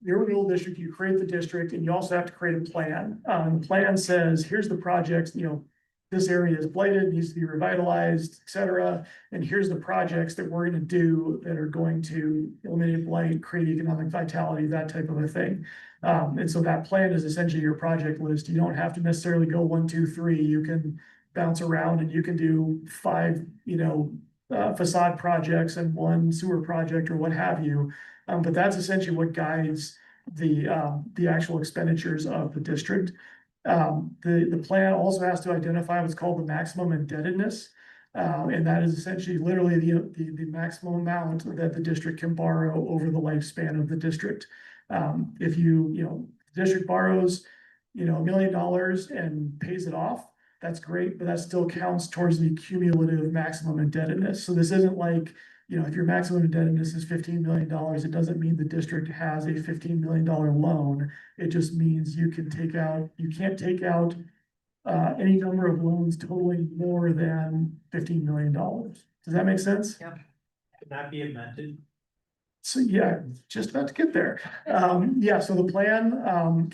the urban renewal district, you create the district and you also have to create a plan. The plan says, here's the projects, this area is blighted, needs to be revitalized, et cetera. And here's the projects that we're gonna do that are going to eliminate blight, create economic vitality, that type of a thing. And so that plan is essentially your project list. You don't have to necessarily go 1, 2, 3. You can bounce around and you can do 5, facade projects and 1 sewer project or what have you. But that's essentially what guides the actual expenditures of the district. The plan also has to identify what's called the maximum indebtedness. And that is essentially literally the maximum amount that the district can borrow over the lifespan of the district. If the district borrows, $1 million and pays it off, that's great, but that still counts towards the cumulative maximum indebtedness. So this isn't like, if your maximum indebtedness is $15 million, it doesn't mean the district has a $15 million loan. It just means you can't take out any number of loans totaling more than $15 million. Does that make sense? Yeah. Could that be amended? So yeah, just about to get there. Yeah, so the plan,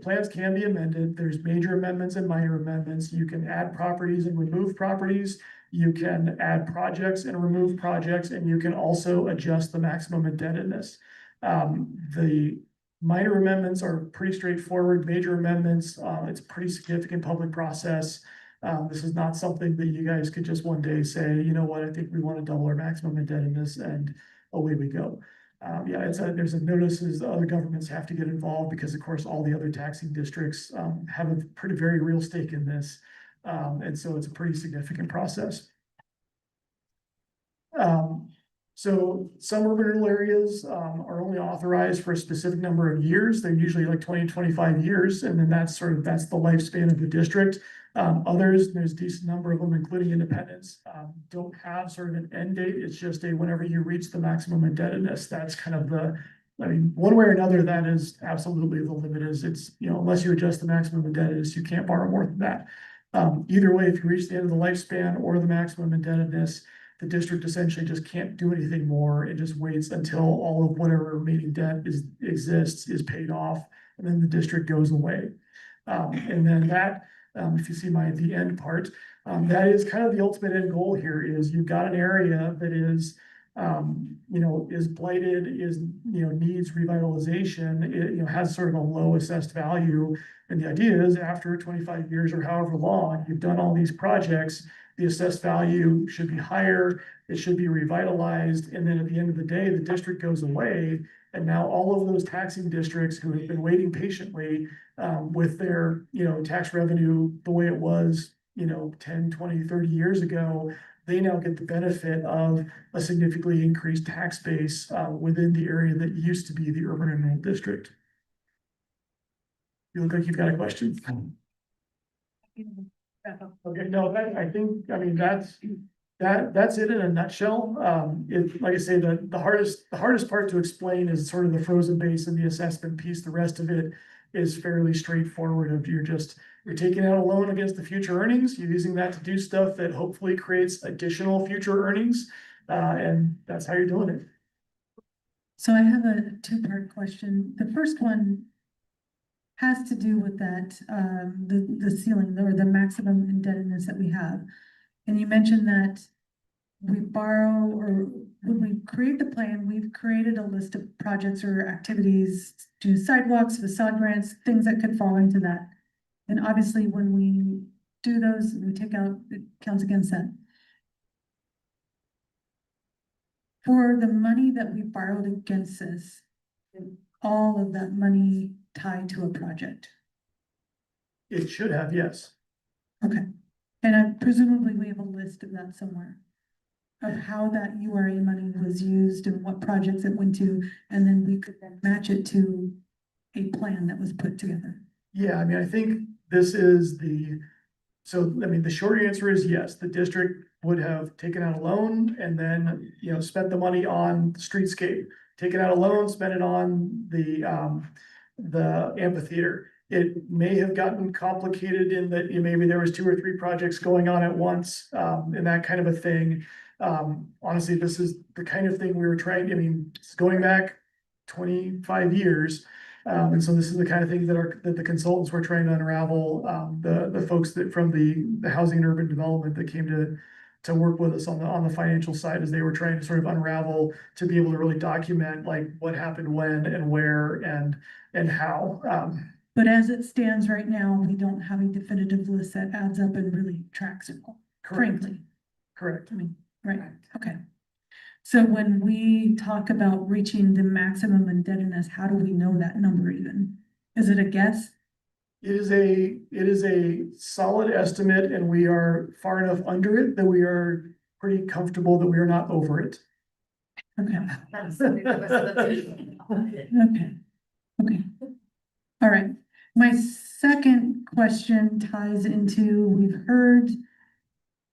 plans can be amended. There's major amendments and minor amendments. You can add properties and remove properties. You can add projects and remove projects, and you can also adjust the maximum indebtedness. The minor amendments are pretty straightforward. Major amendments, it's a pretty significant public process. This is not something that you guys could just one day say, you know what, I think we want to double our maximum indebtedness and away we go. Yeah, there's a notices the other governments have to get involved because of course all the other taxing districts have a very real stake in this. And so it's a pretty significant process. So some urban renewal areas are only authorized for a specific number of years. They're usually like 20, 25 years, and then that's the lifespan of the district. Others, there's a decent number of them, including independents, don't have sort of an end date. It's just whenever you reach the maximum indebtedness, that's kind of one way or another, that is absolutely the limit. It's unless you adjust the maximum indebtedness, you can't borrow more than that. Either way, if you reach the end of the lifespan or the maximum indebtedness, the district essentially just can't do anything more. It just waits until all of whatever remaining debt exists is paid off, and then the district goes away. And then that, if you see the end part, that is kind of the ultimate end goal here. Is you've got an area that is, is blighted, needs revitalization. It has sort of a low assessed value, and the idea is after 25 years or however long you've done all these projects, the assessed value should be higher. It should be revitalized, and then at the end of the day, the district goes away, and now all of those taxing districts who have been waiting patiently with their, tax revenue the way it was, 10, 20, 30 years ago, they now get the benefit of a significantly increased tax base within the area that used to be the urban renewal district. You look like you've got a question. Okay, no, I think, I mean, that's it in a nutshell. Like I say, the hardest part to explain is sort of the frozen base and the assessment piece. The rest of it is fairly straightforward of you're taking out a loan against the future earnings, you're using that to do stuff that hopefully creates additional future earnings. And that's how you're doing it. So I have a two-part question. The first one has to do with that, the ceiling or the maximum indebtedness that we have. And you mentioned that we borrow, or when we create the plan, we've created a list of projects or activities, do sidewalks, facade grants, things that could fall into that. And obviously, when we do those, we take out, it counts against that. For the money that we borrowed against this, all of that money tied to a project. It should have, yes. Okay, and presumably we have a list of that somewhere. Of how that URA money was used and what projects it went to, and then we could then match it to a plan that was put together. Yeah, I mean, I think this is I mean, the short answer is yes, the district would have taken out a loan and then, spent the money on the streetscape. Taken out a loan, spent it on the amphitheater. It may have gotten complicated in that maybe there was 2 or 3 projects going on at once, and that kind of a thing. Honestly, this is the kind of thing we were trying, I mean, it's going back 25 years. And so this is the kind of thing that the consultants were trying to unravel, the folks that from the housing and urban development that came to work with us on the financial side, as they were trying to sort of unravel to be able to really document like what happened when and where and how. But as it stands right now, we don't have a definitive list that adds up and really tracks it all, frankly. Correct. I mean, right, okay. So when we talk about reaching the maximum indebtedness, how do we know that number even? Is it a guess? It is a solid estimate, and we are far enough under it that we are pretty comfortable that we are not over it. Okay, That's the rest of the- okay, okay. All right, my second question ties into, we've heard,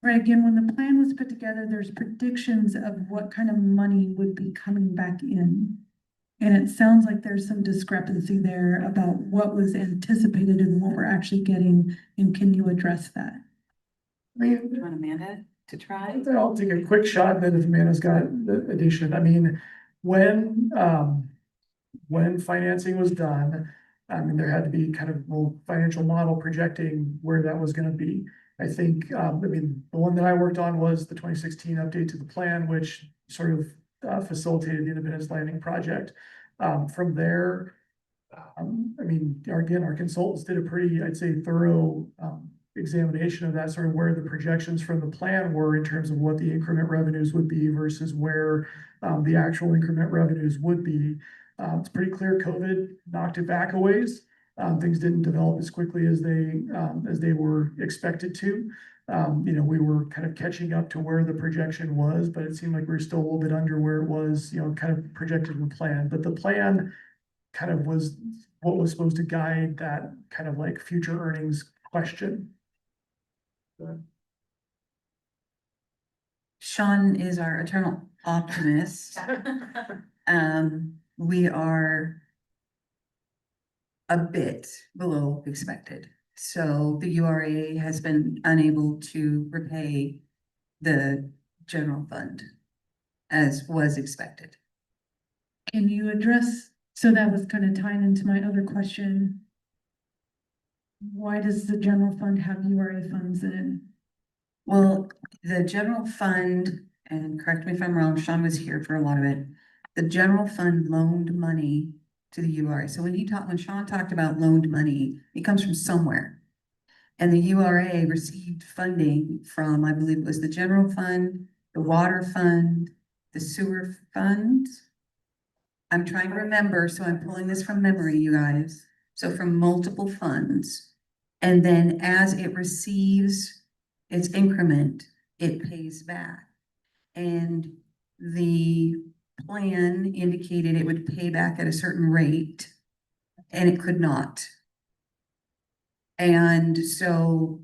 right, again, when the plan was put together, there's predictions of what kind of money would be coming back in. And it sounds like there's some discrepancy there about what was anticipated and what we're actually getting, and can you address that? I mean, Do you want Amanda to try? I'll take a quick shot, and then if Amanda's got the addition, I mean, when financing was done, I mean, there had to be kind of a financial model projecting where that was gonna be. I think, I mean, the one that I worked on was the 2016 update to the plan, which sort of facilitated the Independence Landing project. From there, I mean, our consultants did a pretty, I'd say, thorough examination of that, sort of where the projections from the plan were in terms of what the increment revenues would be versus where the actual increment revenues would be. It's pretty clear COVID knocked it back a ways. Things didn't develop as quickly as they were expected to. We were kind of catching up to where the projection was, but it seemed like we were still a little bit under where it was, kind of projected in the plan. But the plan kind of was what was supposed to guide that kind of like future earnings question. Sean is our eternal optimist. We are a bit below expected. So the URA has been unable to repay the general fund as was expected. Can you address, so that was kind of tying into my other question. Why does the general fund have URA funds in it? Well, the general fund, and correct me if I'm wrong, Sean was here for a lot of it. The general fund loaned money to the URA. So when Sean talked about loaned money, it comes from somewhere. And the URA received funding from, I believe it was the general fund, the water fund, the sewer fund. I'm trying to remember, so I'm pulling this from memory, you guys. So from multiple funds. And then as it receives its increment, it pays back. And the plan indicated it would pay back at a certain rate, and it could not. And so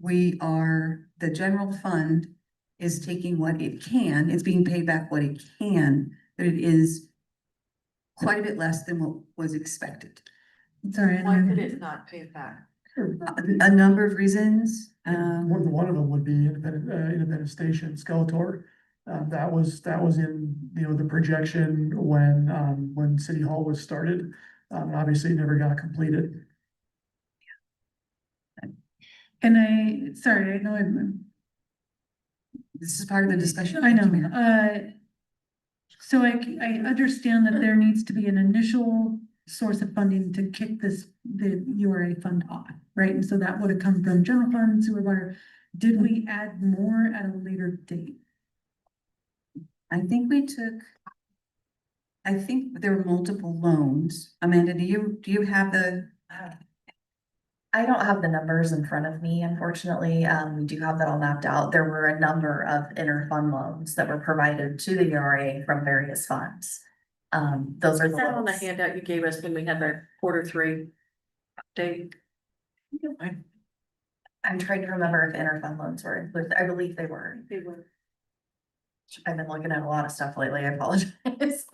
the general fund is taking what it can, it's being paid back what it can, but it is quite a bit less than what was expected. Sorry. I Why know- could it not pay it back? A number of reasons, One of them would be Independent Station, Skeletor. That was in, the projection when City Hall was started. Obviously it never got completed. And sorry, I know this is part of the discussion. I know, so I understand that there needs to be an initial source of funding to kick the URA fund off, right? And so that would have come from general fund, sewer, water. Did we add more at a later date? I think there were multiple loans. Amanda, do you have the, I don't have the numbers in front of me, unfortunately. We do have that all mapped out. There were a number of interfund loans that were provided to the URA from various funds. Those are Is the that on the loans. handout you gave us when we had the Q3 update? I'm trying to remember if interfund loans were included. I believe they were. They were. I've been looking at a lot of stuff lately. I apologize.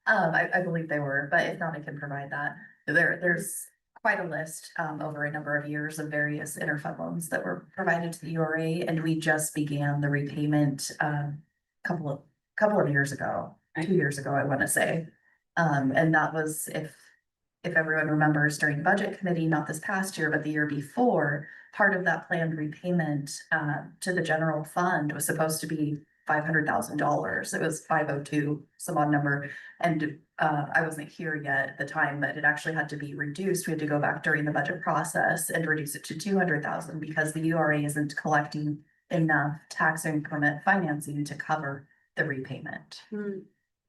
I believe they were, but if not, I can provide that. There's quite a list over a number of years of various interfund loans that were provided to the URA, and we just began the repayment couple of years ago, 2 years ago, I want to say. And that was, if everyone remembers, during budget committee, not this past year, but the year before, part of that planned repayment to the general fund was supposed to be $500,000. It was 502, some odd number. And I wasn't here yet at the time, but it actually had to be reduced. We had to go back during the budget process and reduce it to 200,000 because the URA isn't collecting enough tax increment financing to cover the repayment. Hmm.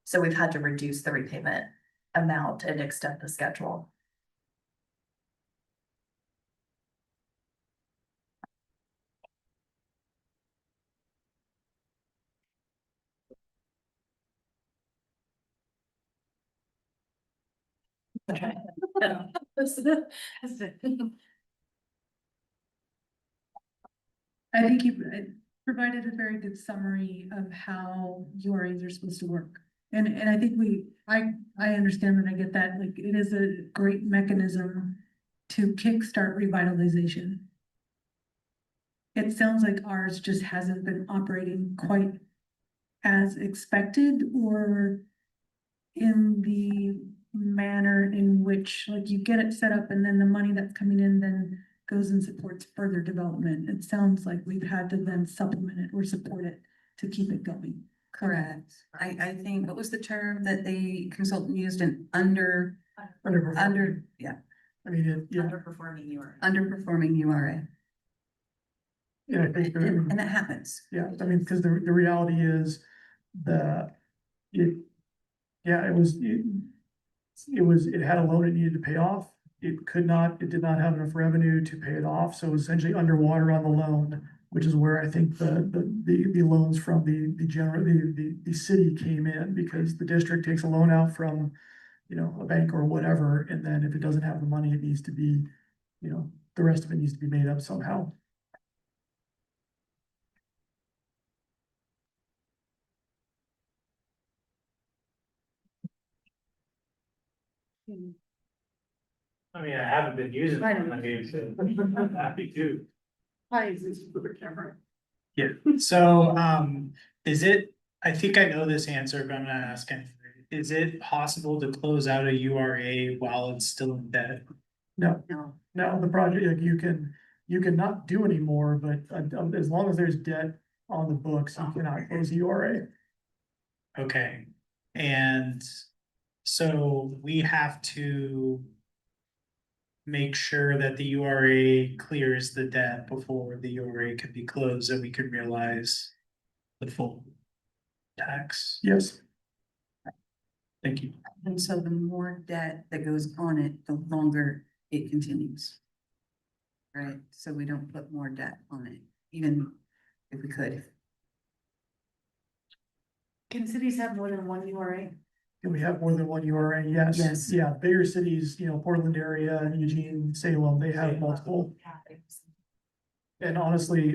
So we've had to reduce the repayment amount and extend the schedule. I think you provided a very good summary of how URAs are supposed to work. And I think I understand that, I get that, like, it is a great mechanism to kickstart revitalization. It sounds like ours just hasn't been operating quite as expected, or in the manner in which, like, you get it set up and then the money that's coming in then goes and supports further development. It sounds like we've had to then supplement it or support it to keep it going. correct? I think, what was the term that the consultant used, an under, yeah, I mean, Underperforming URA. underperforming URA. I think, And that happens. yeah, I mean, because the reality is it had a loan it needed to pay off. It did not have enough revenue to pay it off, so it was essentially underwater on the loan, which is where I think the loans from the city came in, because the district takes a loan out from, a bank or whatever, and then if it doesn't have the money, it needs to be, the rest of it needs to be made up somehow. I mean, I haven't been using it. I know. I mean, so I'm happy to. Why is this for the camera? Yeah, so, is it, I think I know this answer, but I'm gonna ask anyway. Is it possible to close out a URA while it's still in debt? No, No. no, the project, like, you can not do anymore, but as long as there's debt on the books, you cannot close the URA. Okay, and so we have to make sure that the URA clears the debt before the URA can be closed and we can realize the full tax. Yes, Thank you. And so the more debt that goes on it, the longer it continues. Right, so we don't put more debt on it, even if we could. Can cities have more than one URA? Do we have more than one URA? Yes. Yes. Yeah, bigger cities, Portland area, Eugene, Salem, they have multiple. And honestly,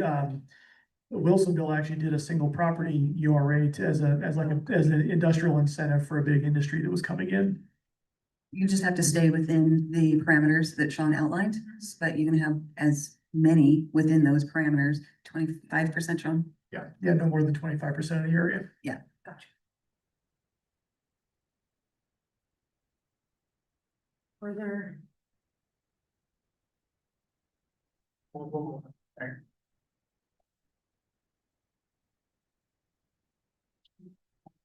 Wilsonville actually did a single property URA as an industrial incentive for a big industry that was coming in. You just have to stay within the parameters that Sean outlined, but you can have as many within those parameters, 25%, Sean? Yeah, no more than 25% of the area. Gotcha. Further.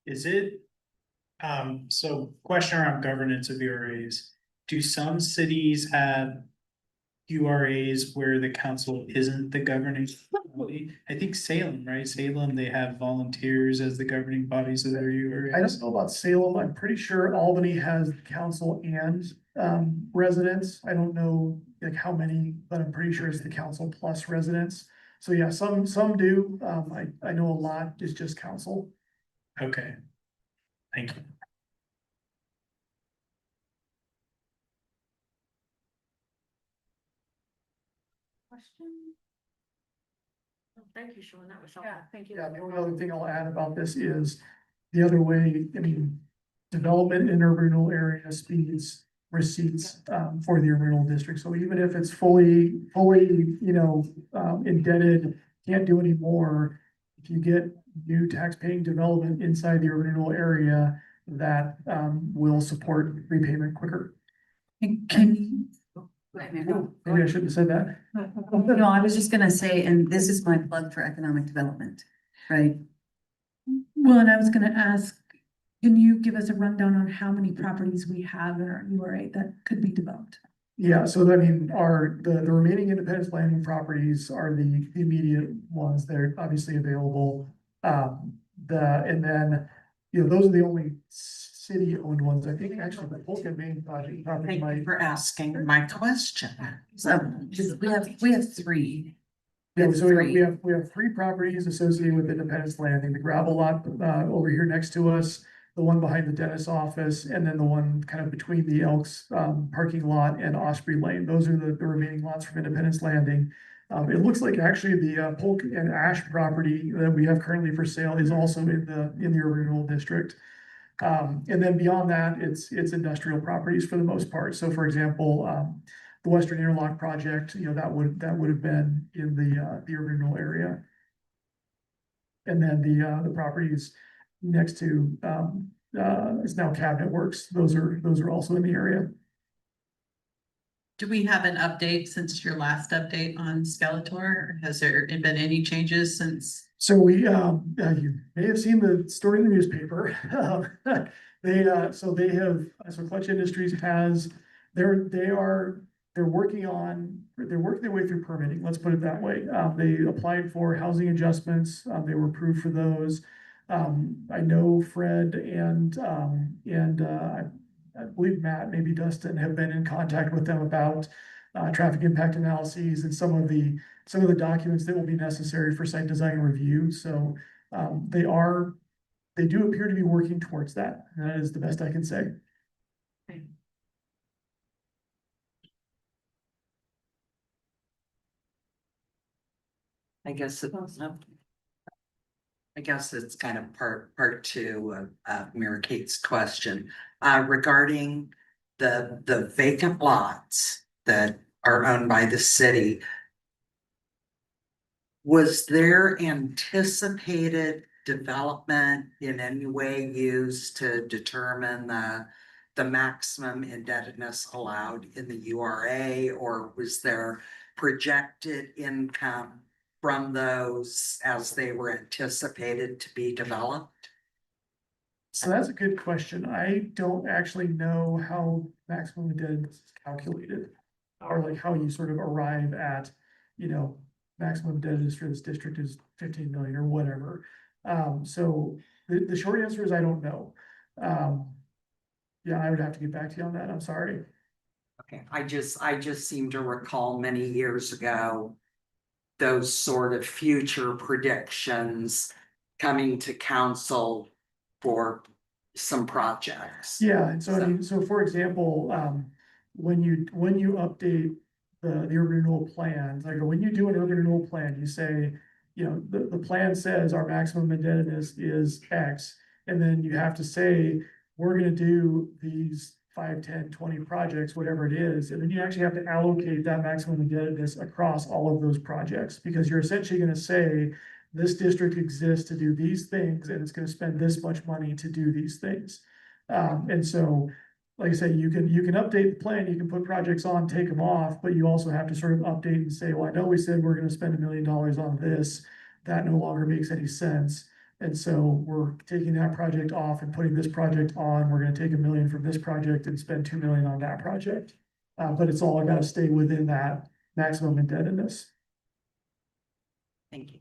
Is it? So question around governance of URAs. Do some cities have URAs where the council isn't the governing body? I think Salem, right? Salem, they have volunteers as the governing bodies of their I URAs. don't know about Salem. I'm pretty sure Albany has council and residents. I don't know like how many, but I'm pretty sure it's the council plus residents. So yeah, some do. I know a lot is just council. Okay. Thank you. Question? Oh, thank you, Sean, that was helpful. Yeah, thank you. Yeah, the only other thing I'll add about this is the other way, development in urban renewal area speeds receipts for the urban renewal district. So even if it's fully, indebted, can't do any more. If you get new tax-paying development inside the urban renewal area, that will support repayment quicker. Can you, Maybe I shouldn't have said that. No, I was just gonna say, and this is my plug for economic development, right? well, and I was gonna ask, can you give us a rundown on how many properties we have in our URA that could be developed? Yeah, so I mean, the remaining Independence Landing properties are the immediate ones that are obviously available. And then, those are the only city-owned ones. I think actually the Polk Main project property Thank you might. for asking my question. So we have three. Yeah, so Three. we have three properties associated with Independence Landing, the gravel lot, over here next to us, the one behind the dentist office, and then the one kind of between the Elks, parking lot and Osprey Lane. Those are the remaining lots from Independence Landing. It looks like actually the Polk and Ash property that we have currently for sale is also in the urban renewal district. And then beyond that, it's industrial properties for the most part. So for example, the Western Interlock project, that would have been in the urban renewal area. And then the properties next to is now Cabinet Works. Those are also in the area. Do we have an update since your last update on Skeletor? Has there been any changes since? So we, you may have seen the story in the newspaper. So Clutch Industries has, they're working their way through permitting, let's put it that way. They applied for housing adjustments, they were approved for those. I know Fred and I believe Matt, maybe Dustin, have been in contact with them about traffic impact analyses and some of the documents that will be necessary for site design review. So they do appear to be working towards that. And that is the best I can say. I guess it's kind of part two of Mary Kate's question regarding the vacant lots that are owned by the city. Was there anticipated development in any way used to determine the maximum indebtedness allowed in the URA, or was there projected income from those as they were anticipated to be developed? So that's a good question. I don't actually know how maximum indebtedness is calculated. Or like how you sort of arrive at, maximum indebtedness for this district is 15 million or whatever. So the short answer is I don't know. Yeah, I would have to get back to you on that. I'm sorry. Okay, I just seem to recall many years ago, those sort of future predictions coming to council for some projects. Yeah, and so I mean, so for example, when you update the urban renewal plan, like when you do an urban renewal plan, you say, you know, the plan says our maximum indebtedness is X. And then you have to say, we're gonna do these 5, 10, 20 projects, whatever it is. And then you actually have to allocate that maximum indebtedness across all of those projects, because you're essentially gonna say, this district exists to do these things, and it's gonna spend this much money to do these things. And so, like I said, you can update the plan, you can put projects on, take them off, but you also have to sort of update and say, well, I know we said we're gonna spend $1 million on this. That no longer makes any sense. And so we're taking that project off and putting this project on. We're gonna take $1 million from this project and spend $2 million on that project. But it's all gotta stay within that maximum indebtedness. Thank you.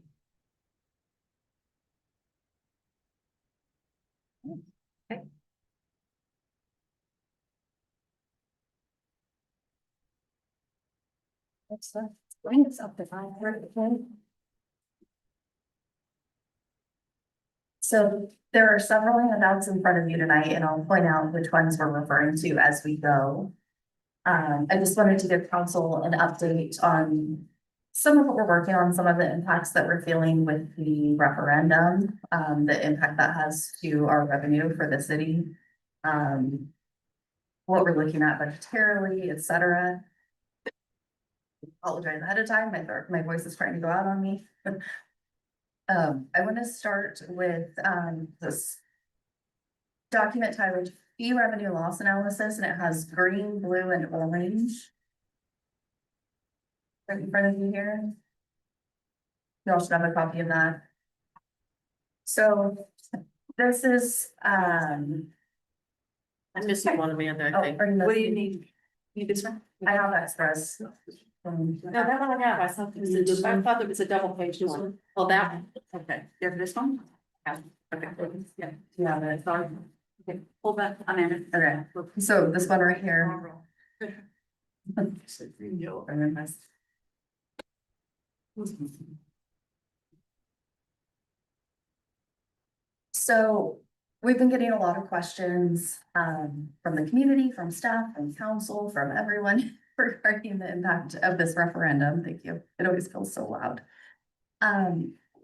Bring us up to 500. So there are several handouts in front of you tonight, and I'll point out which ones we're referring to as we go. I just wanted to give council an update on some of what we're working on, some of the impacts that we're feeling with the referendum, the impact that has to our revenue for the city. What we're looking at budgetarily, et cetera. Apologize ahead of time, my voice is trying to go out on me. I want to start with, this document titled Fee Revenue Loss Analysis, and it has green, blue, and orange. Right in front of you here. You all should have a copy of that. So this is, I'm missing one, Amanda, I think. are you What do you missing? need? Need this one? I have extras. No, that one I have, I thought it was a double page one. Oh, that one, okay, you have this one? Yeah, okay, yeah, Yeah, but it's not. okay, hold that, Amanda. Okay, so this one right here. So we've been getting a lot of questions from the community, from staff, from council, from everyone regarding the impact of this referendum. Thank you. It always feels so loud.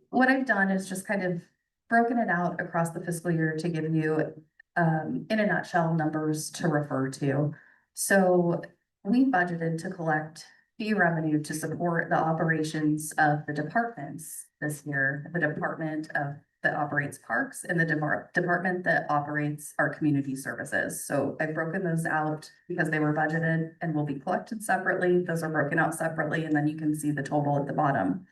What I've done is just kind of broken it out across the fiscal year to give you in a nutshell numbers to refer to. So we budgeted to collect fee revenue to support the operations of the departments this year, the department that operates parks and the department that operates our community services. So I've broken those out because they were budgeted and will be collected separately. Those are broken out separately, and then you can see the total at the bottom.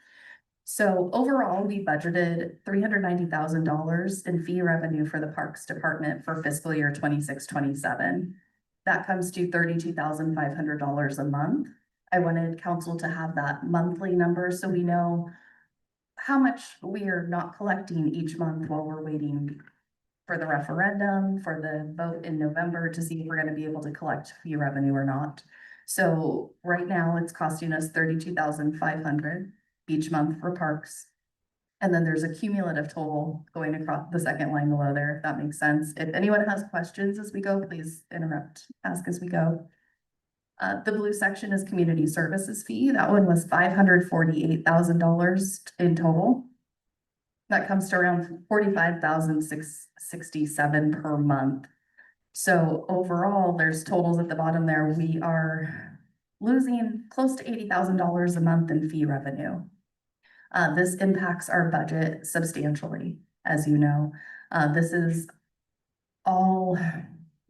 So overall, we budgeted $390,000 in fee revenue for the Parks Department for fiscal year 26-27. That comes to $32,500 a month. I wanted council to have that monthly number so we know how much we are not collecting each month while we're waiting for the referendum, for the vote in November to see if we're gonna be able to collect fee revenue or not. So right now it's costing us $32,500 each month for parks. And then there's a cumulative total going across the second line below there, if that makes sense. If anyone has questions as we go, please interrupt, ask as we go. The blue section is community services fee. That one was $548,000 in total. That comes to around $45,667 per month. So overall, there's totals at the bottom there. We are losing close to $80,000 a month in fee revenue. This impacts our budget substantially, as you know.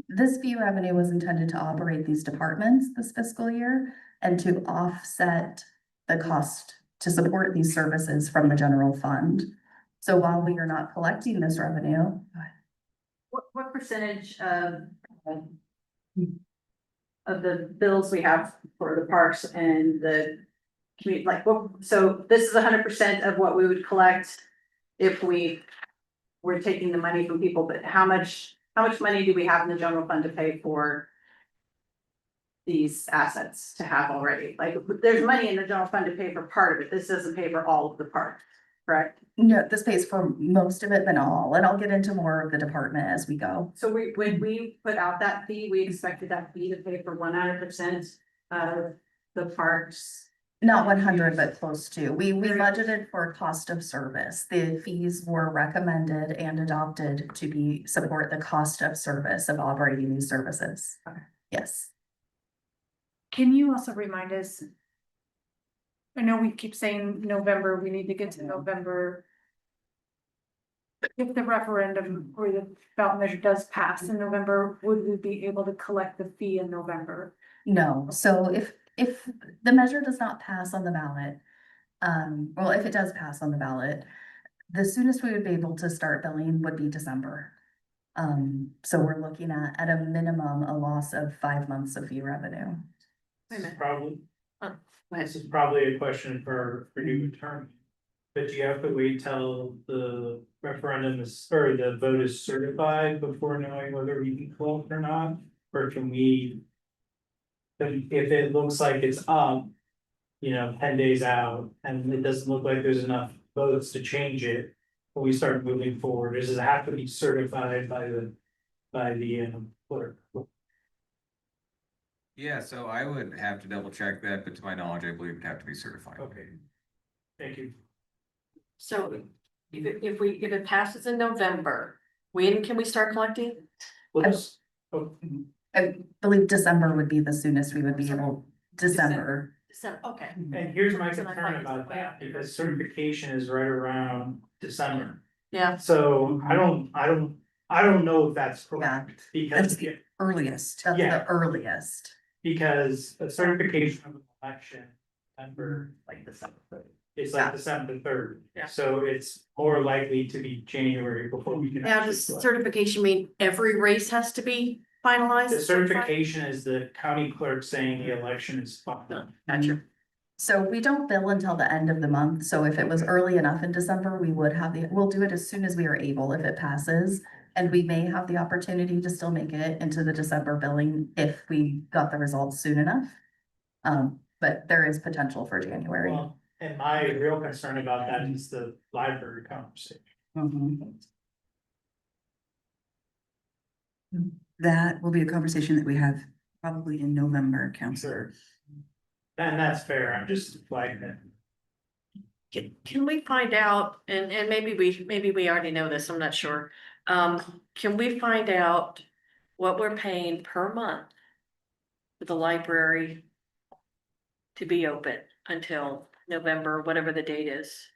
This fee revenue was intended to operate these departments this fiscal year and to offset the cost to support these services from the general fund. So while we are not collecting this revenue, What percentage of the bills we have for the parks and the community, so this is 100% of what we would collect if we were taking the money from people, but how much money do we have in the general fund to pay for these assets to have already? Like, there's money in the general fund to pay for part of it. This doesn't pay for all of the parts. correct? No, this pays for most of it, but not all, and I'll get into more of the department as we go. So when we put out that fee, we expected that fee to pay for 100% of the parks. Not 100, but close to. We budgeted for cost of service. The fees were recommended and adopted to support the cost of service of operating these services. Okay. Yes. Can you also remind us? I know we keep saying November, we need to get to November. If the referendum or the ballot measure does pass in November, would we be able to collect the fee in November? No, so if the measure does not pass on the ballot, well, if it does pass on the ballot, the soonest we would be able to start billing would be December. So we're looking at a minimum, a loss of 5 months of fee revenue. Wait a minute. Probably, Go this is probably a question for new attorney. But you have to wait till the referendum is, or the vote is certified before knowing whether we can collect or not, or can we? If it looks like it's up, 10 days out, and it doesn't look like there's enough votes to change it. When we start moving forward, does it have to be certified by the clerk? Yeah, so I would have to double check that, but to my knowledge, I believe it'd have to be certified. Okay. Thank you. So if it passes in November, can we start collecting? Well, this, oh, I believe December would be the soonest we would be able, December. Okay. and here's my So that's concern fine. about that, because certification is right around December. Yeah, So I don't know if that's correct, because, That's the earliest. That's Yeah. the earliest. because a certification of an election, December, Like December. it's like December 3rd. Yeah. So it's more likely to be January before we can. now actually does collect. certification mean every race has to be finalized? The certification is the county clerk saying the election is final. Gotcha. So we don't bill until the end of the month, so if it was early enough in December, we'll do it as soon as we are able if it passes. And we may have the opportunity to still make it into the December billing if we got the results soon enough. But there is potential for January. Well, and my real concern about that is the library conversation. Mhm. That will be a conversation that we have probably in November, Counselor. And that's fair, I'm just flagging it. Can we find out, and maybe we already know this, I'm not sure. Can we find out what we're paying per month for the library to be open until November, whatever the date is?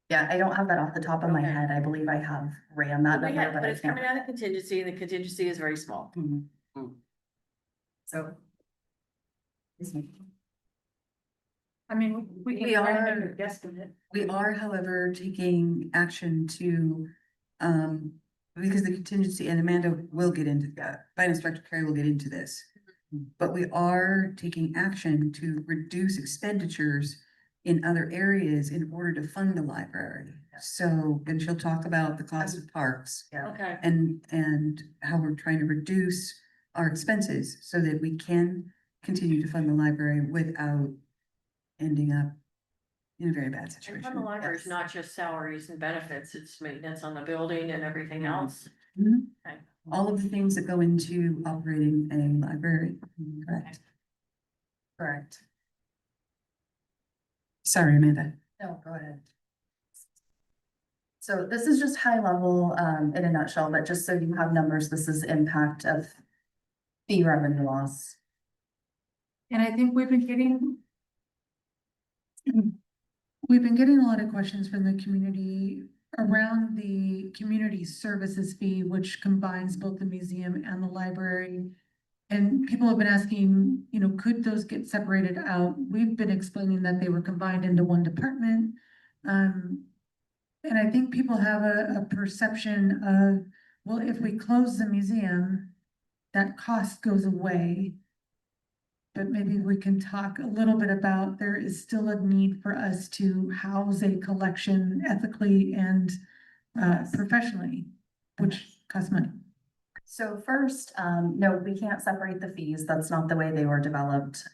Yeah, I don't have that off the top of my Okay. head. I believe I have ran that We number, have, but but I it's can't. coming out of contingency, and the contingency is very small. Mhm. So. I mean, we can We try to are- make a guesstimate. We are, however, taking action to, because the contingency, and Amanda will get into that, Finance Director Carey will get into this. But we are taking action to reduce expenditures in other areas in order to fund the library. So, and she'll talk about the cost of parks Yeah. Okay. and how we're trying to reduce our expenses so that we can continue to fund the library without ending up in a very bad And situation. fund the library is Yes. not just salaries and benefits, it's maintenance on the building and everything else. Mhm. Okay. All of the things that go into operating a library, correct? Correct. Sorry, Amanda. No, go ahead. So this is just high level, in a nutshell, but just so you have numbers, this is impact of fee revenue loss. And I think we've been getting, a lot of questions from the community around the community services fee, which combines both the museum and the library. And people have been asking, could those get separated out? We've been explaining that they were combined into one department. And I think people have a perception of, well, if we close the museum, that cost goes away. But maybe we can talk a little bit about, there is still a need for us to house a collection ethically and professionally, which costs money. So first, no, we can't separate the fees. That's not the way they were developed.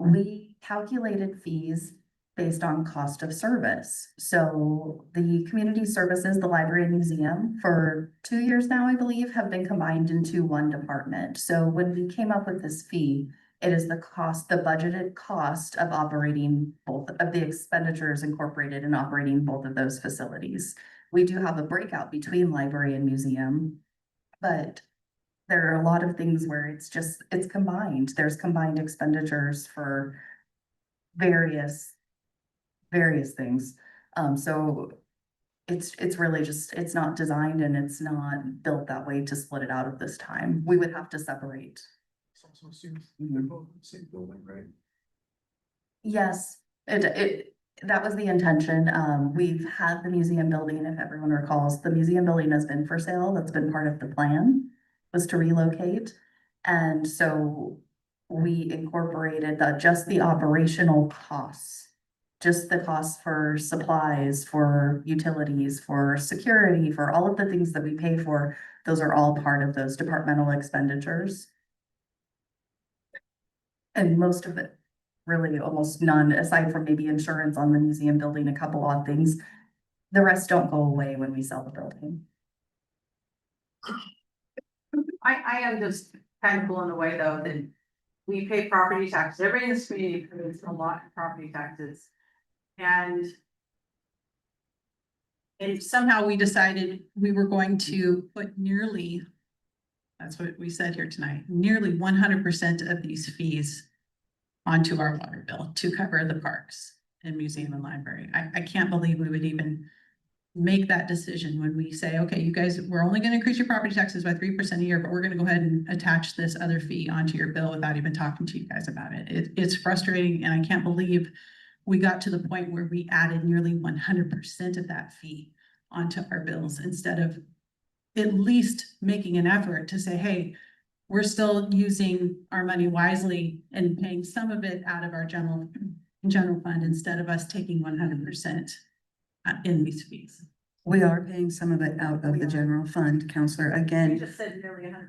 We calculated fees based on cost of service. So the community services, the library and museum, for 2 years now, I believe, have been combined into one department. So when we came up with this fee, it is the cost, the budgeted cost of operating both of the expenditures incorporated in operating both of those facilities. We do have a breakout between library and museum, but there are a lot of things where it's combined. There's combined expenditures for various things. So it's really just, it's not designed and it's not built that way to split it out at this time. We would have to separate. It's also assumed they're both in the same building, right? Yes, that was the intention. We've had the museum building, if everyone recalls, the museum building has been for sale. That's been part of the plan, was to relocate. And so we incorporated just the operational costs, just the costs for supplies, for utilities, for security, for all of the things that we pay for. Those are all part of those departmental expenditures. And most of it, really almost none, aside from maybe insurance on the museum building, a couple odd things. The rest don't go away when we sell the building. I am just kind of blown away though, that we pay property taxes, everybody in this community pays a lot of property taxes. And somehow we decided we were going to put nearly, that's what we said here tonight, nearly 100% of these fees onto our water bill to cover the parks and museum and library. I can't believe we would even make that decision when we say, okay, you guys, we're only gonna increase your property taxes by 3% a year, but we're gonna go ahead and attach this other fee onto your bill without even talking to you guys about it. It's frustrating, and I can't believe we got to the point where we added nearly 100% of that fee onto our bills instead of at least making an effort to say, hey, we're still using our money wisely and paying some of it out of our general fund instead of us taking 100% in these fees. We are paying some of it out of the general fund, Counselor. you Again, just said nearly 100%.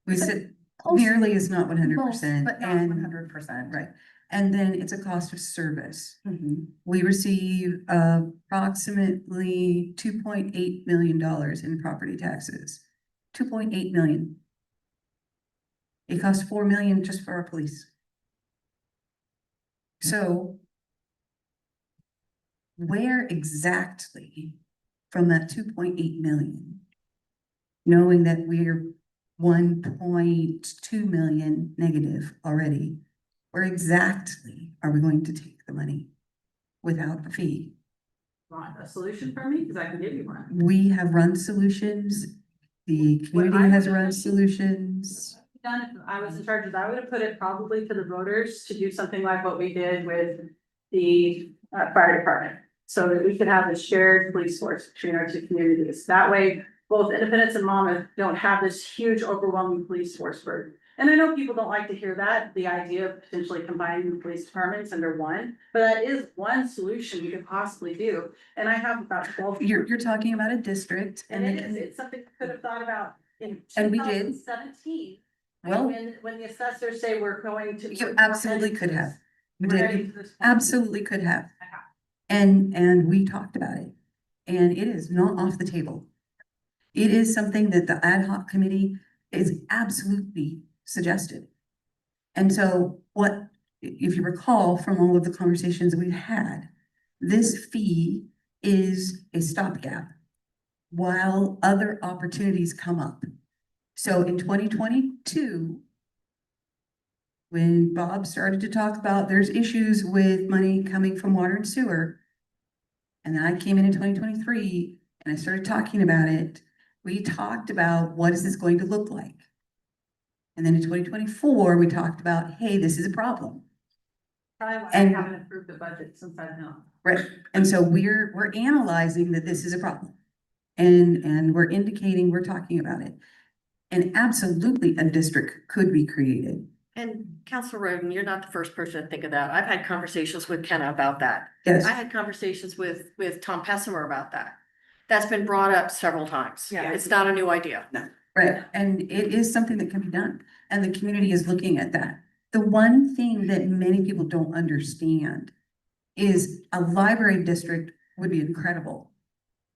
we said nearly is not 100%, But not and 100%. right. And then it's a cost of service. Mhm. We receive approximately $2.8 million in property taxes. 2.8 million. It costs 4 million just for our police. So where exactly from that 2.8 million, knowing that we're 1.2 million negative already, where exactly are we going to take the money without a fee? Want a solution for me? Cause I can give you one. We have run solutions. The community has run solutions. Done, if I was in charge of that, I would have put it probably to the voters to do something like what we did with the fire department. So that we could have a shared police force between our two communities. That way, both Independence and Monmouth don't have this huge overwhelming police force burden. And I know people don't like to hear that, the idea of potentially combining the police departments under one, but that is one solution you could possibly do. And I have about 12. You're talking about a district And and it is, it's something we could have thought about in And we two did. thousand 17. Well- When the assessors say we're going to. you absolutely could have. We We're did. heading You to this point. absolutely could have. Okay. And we talked about it. And it is not off the table. It is something that the ad hoc committee is absolutely suggested. And so what, if you recall from all of the conversations we've had, this fee is a stopgap while other opportunities come up. So in 2022, when Bob started to talk about there's issues with money coming from water and sewer, and then I came in 2023 and I started talking about it, we talked about what is this going to look like? And then in 2024, we talked about, hey, this is a problem. Probably why I And- haven't approved the budget since I've known. Right, and so we're analyzing that this is a problem. And we're indicating, we're talking about it. And absolutely a district could be created. And Councilor Roden, you're not the first person to think of that. I've had conversations with Kenna about that. Yes, I had conversations with Tom Pessimer about that. That's been brought up several times. Yeah. It's not a new idea. right, and it is something that can be done, and the community is looking at that. The one thing that many people don't understand is a library district would be incredible,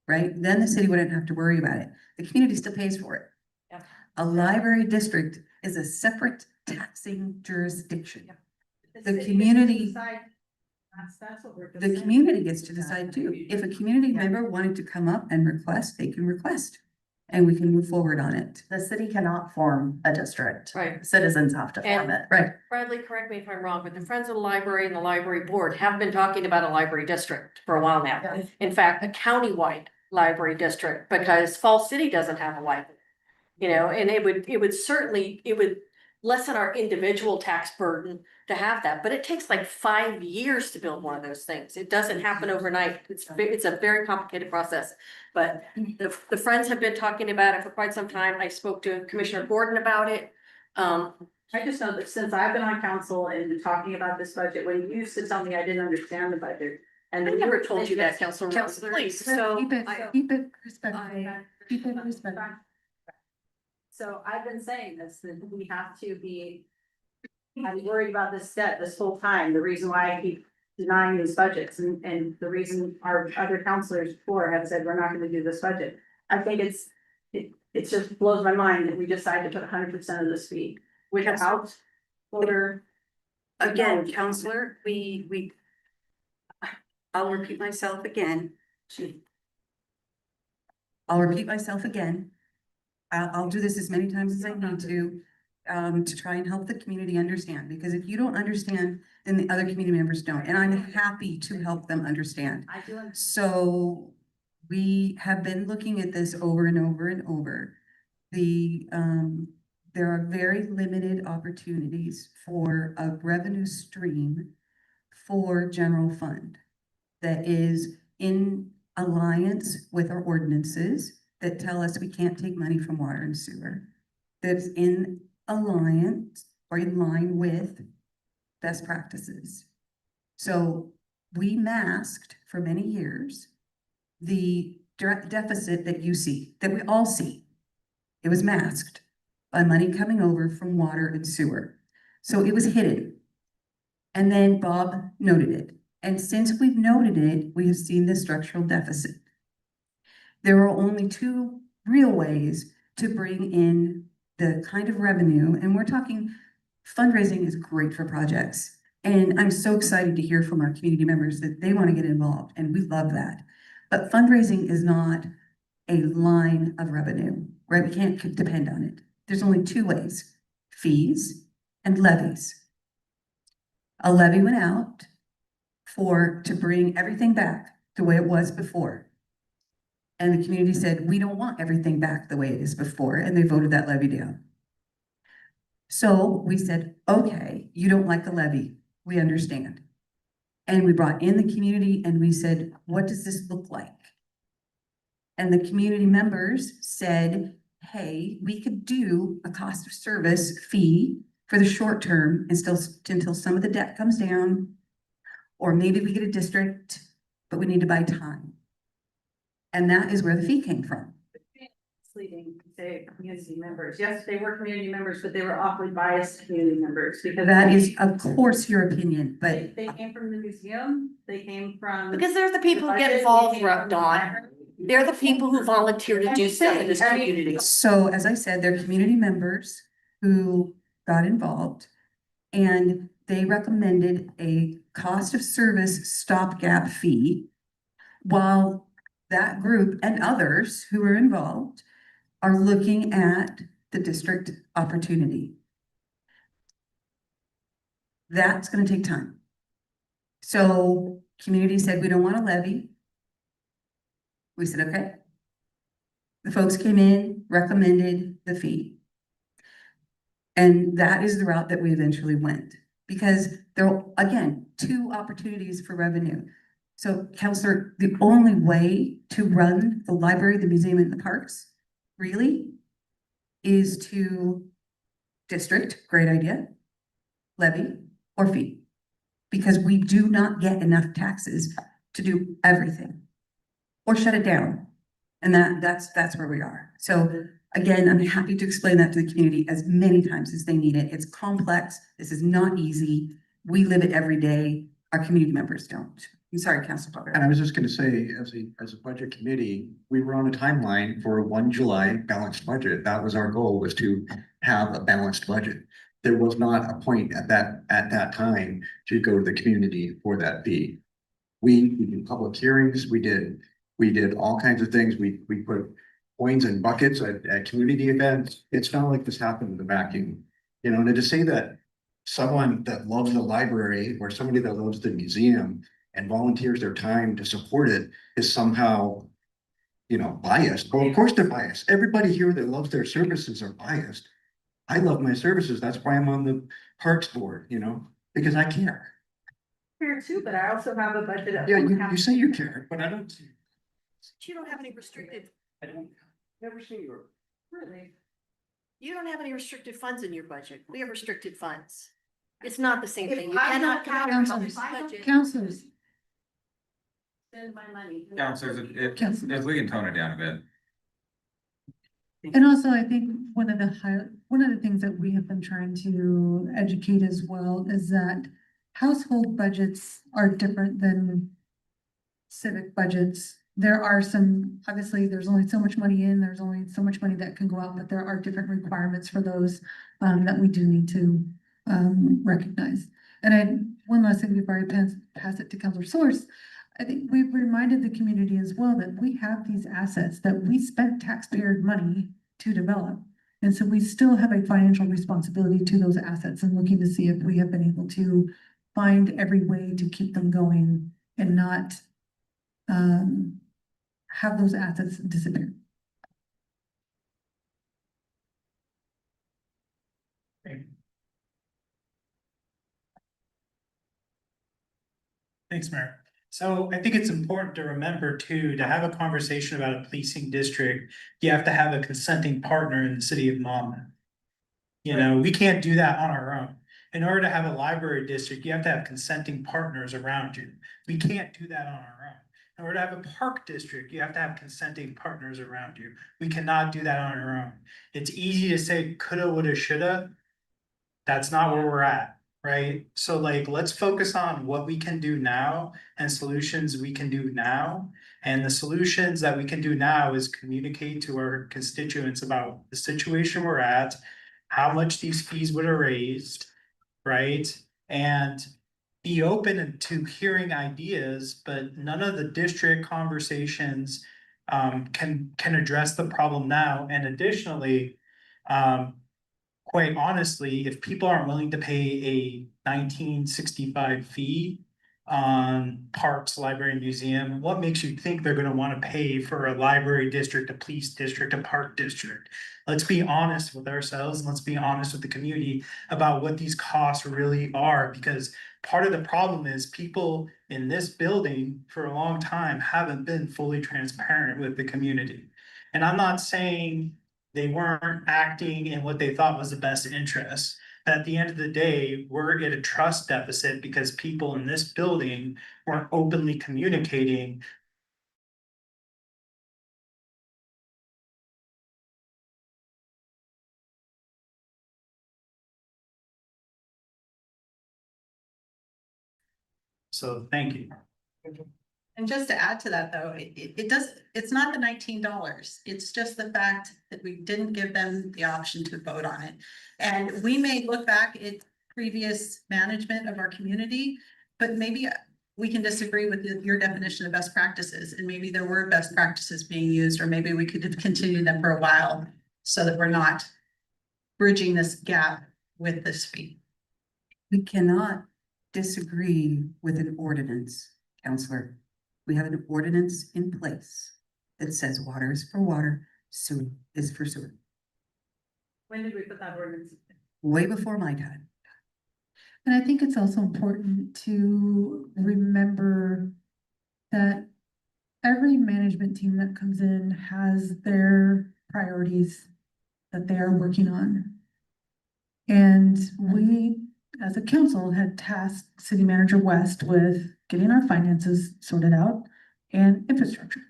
right? Then the city wouldn't have to worry about it. The community still pays for it. Yeah. A library district is a separate taxing jurisdiction. The community, That's what we're. the community gets to decide too. If a community member wanted to come up and request, they can request. And we can move forward on it. The city cannot form a district. Right. Citizens have to form And- it. Right. Bradley, correct me if I'm wrong, but the Friends of the Library and the Library Board have been talking about a library district for a while now. Yeah. In fact, a countywide library district, because Falls City doesn't have a library. You know, and it would certainly, it would lessen our individual tax burden to have that, but it takes like 5 years to build one of those things. It doesn't happen overnight. It's a very complicated process. But the Friends have been talking about it for quite some time. I spoke to Commissioner Gordon about it. I just know that since I've been on council and been talking about this budget, when you used to tell me I didn't understand the budget. And I then never told you that, Councilor. Councilor, Please, so- Keep it respectful. Keep it respectful. So I've been saying this, that we have to be. I'm worried about this debt this whole time, the reason why I keep denying these budgets and the reason our other counselors before have said, we're not gonna do this budget. I think it just blows my mind that we decide to put 100% of this fee without voter. Again, counselor, I'll repeat myself again. I'll repeat myself again. I'll do this as many times as I need to try and help the community understand, because if you don't understand, then the other community members don't, and I'm happy to help them understand. I do. So we have been looking at this over and over and over. There are very limited opportunities for a revenue stream for general fund that is in alliance with our ordinances that tell us we can't take money from water and sewer. That's in alliance or in line with best practices. So we masked for many years the direct deficit that you see, that we all see. It was masked by money coming over from water and sewer. So it was hidden. And then Bob noted it. And since we've noted it, we have seen the structural deficit. There are only two real ways to bring in the kind of revenue, and we're talking fundraising is great for projects. And I'm so excited to hear from our community members that they want to get involved, and we love that. But fundraising is not a line of revenue, right? We can't depend on it. There's only two ways: fees and levies. A levy went out to bring everything back the way it was before. And the community said, we don't want everything back the way it is before, and they voted that levy down. So we said, okay, you don't like the levy, we understand. And we brought in the community and we said, what does this look like? And the community members said, hey, we could do a cost of service fee for the short term and still until some of the debt comes down. Or maybe we get a district, but we need to buy time. And that is where the fee came from. Misleading, say community members. Yes, they were community members, but they were awfully biased community members because. That is, of course, your opinion, but They came from the museum, they came from. Because they're the people who get involved, Dawn. They're the people who volunteer to do stuff in this community. so as I said, they're community members who got involved. And they recommended a cost of service stopgap fee. While that group and others who are involved are looking at the district opportunity. That's gonna take time. So community said, we don't want a levy. We said, okay. The folks came in, recommended the fee. And that is the route that we eventually went, because there are, again, two opportunities for revenue. So, Counselor, the only way to run the library, the museum, and the parks, really, is to district, great idea, levy, or fee. Because we do not get enough taxes to do everything. Or shut it down. And that's where we are. So Again, I'm happy to explain that to the community as many times as they need it. It's complex. This is not easy. We live it every day. Our community members don't. I'm sorry, Councilor Parker. And I was just gonna say, as a budget committee, we were on a timeline for a 1 July balanced budget. That was our goal, was to have a balanced budget. There was not a point at that time to go to the community for that fee. We did public hearings, we did all kinds of things. We put coins and buckets at community events. It's not like this happened in the vacuum. You know, and to say that someone that loves the library or somebody that loves the museum and volunteers their time to support it is somehow, you know, biased. Well, of course they're biased. Everybody here that loves their services are biased. I love my services. That's why I'm on the Parks Board, you know, because I care. Here too, but I also have a budget. of Yeah, you say you care, but I don't. You don't have any restricted, I don't, never say you're. Really? you don't have any restricted funds in your budget. We have restricted funds. It's not the same If thing. You I cannot don't have compare Councilors, somebody's budget. Counselors, Spend my money. Counselors, if we can tone it down a bit. and also I think one of the things that we have been trying to educate as well is that household budgets are different than civic budgets. There are some, obviously, there's only so much money in, there's only so much money that can go out, but there are different requirements for those that we do need to recognize. And one last thing before I pass it to Councilor Source, I think we've reminded the community as well that we have these assets that we spent taxpayer money to develop. And so we still have a financial responsibility to those assets and looking to see if we have been able to find every way to keep them going and not have those assets disappear. Thanks, Mayor. So I think it's important to remember too, to have a conversation about a policing district, you have to have a consenting partner in the city of Monmouth. You know, we can't do that on our own. In order to have a library district, you have to have consenting partners around you. We can't do that on our own. In order to have a park district, you have to have consenting partners around you. We cannot do that on our own. It's easy to say coulda, woulda, shoulda. That's not where we're at, right? So like, let's focus on what we can do now and solutions we can do now. And the solutions that we can do now is communicate to our constituents about the situation we're at, how much these fees would have raised, right? And be open to hearing ideas, but none of the district conversations can address the problem now. And additionally, quite honestly, if people aren't willing to pay a 1965 fee on parks, library, and museum, what makes you think they're gonna wanna pay for a library district, a police district, a park district? Let's be honest with ourselves, and let's be honest with the community about what these costs really are, because part of the problem is people in this building for a long time haven't been fully transparent with the community. And I'm not saying they weren't acting in what they thought was the best interest. At the end of the day, we're at a trust deficit because people in this building weren't openly communicating. So thank you. And just to add to that, though, it's not the $19. It's just the fact that we didn't give them the option to vote on it. And we may look back at previous management of our community, but maybe we can disagree with your definition of best practices, and maybe there were best practices being used, or maybe we could continue them for a while so that we're not bridging this gap with this fee. We cannot disagree with an ordinance, Counselor. We have an ordinance in place that says water is for water, sewer is for sewer. When did we put that ordinance? Way before my time. And I think it's also important to remember that every management team that comes in has their priorities that they are working on. And we, as a council, had tasked City Manager West with getting our finances sorted out and infrastructure.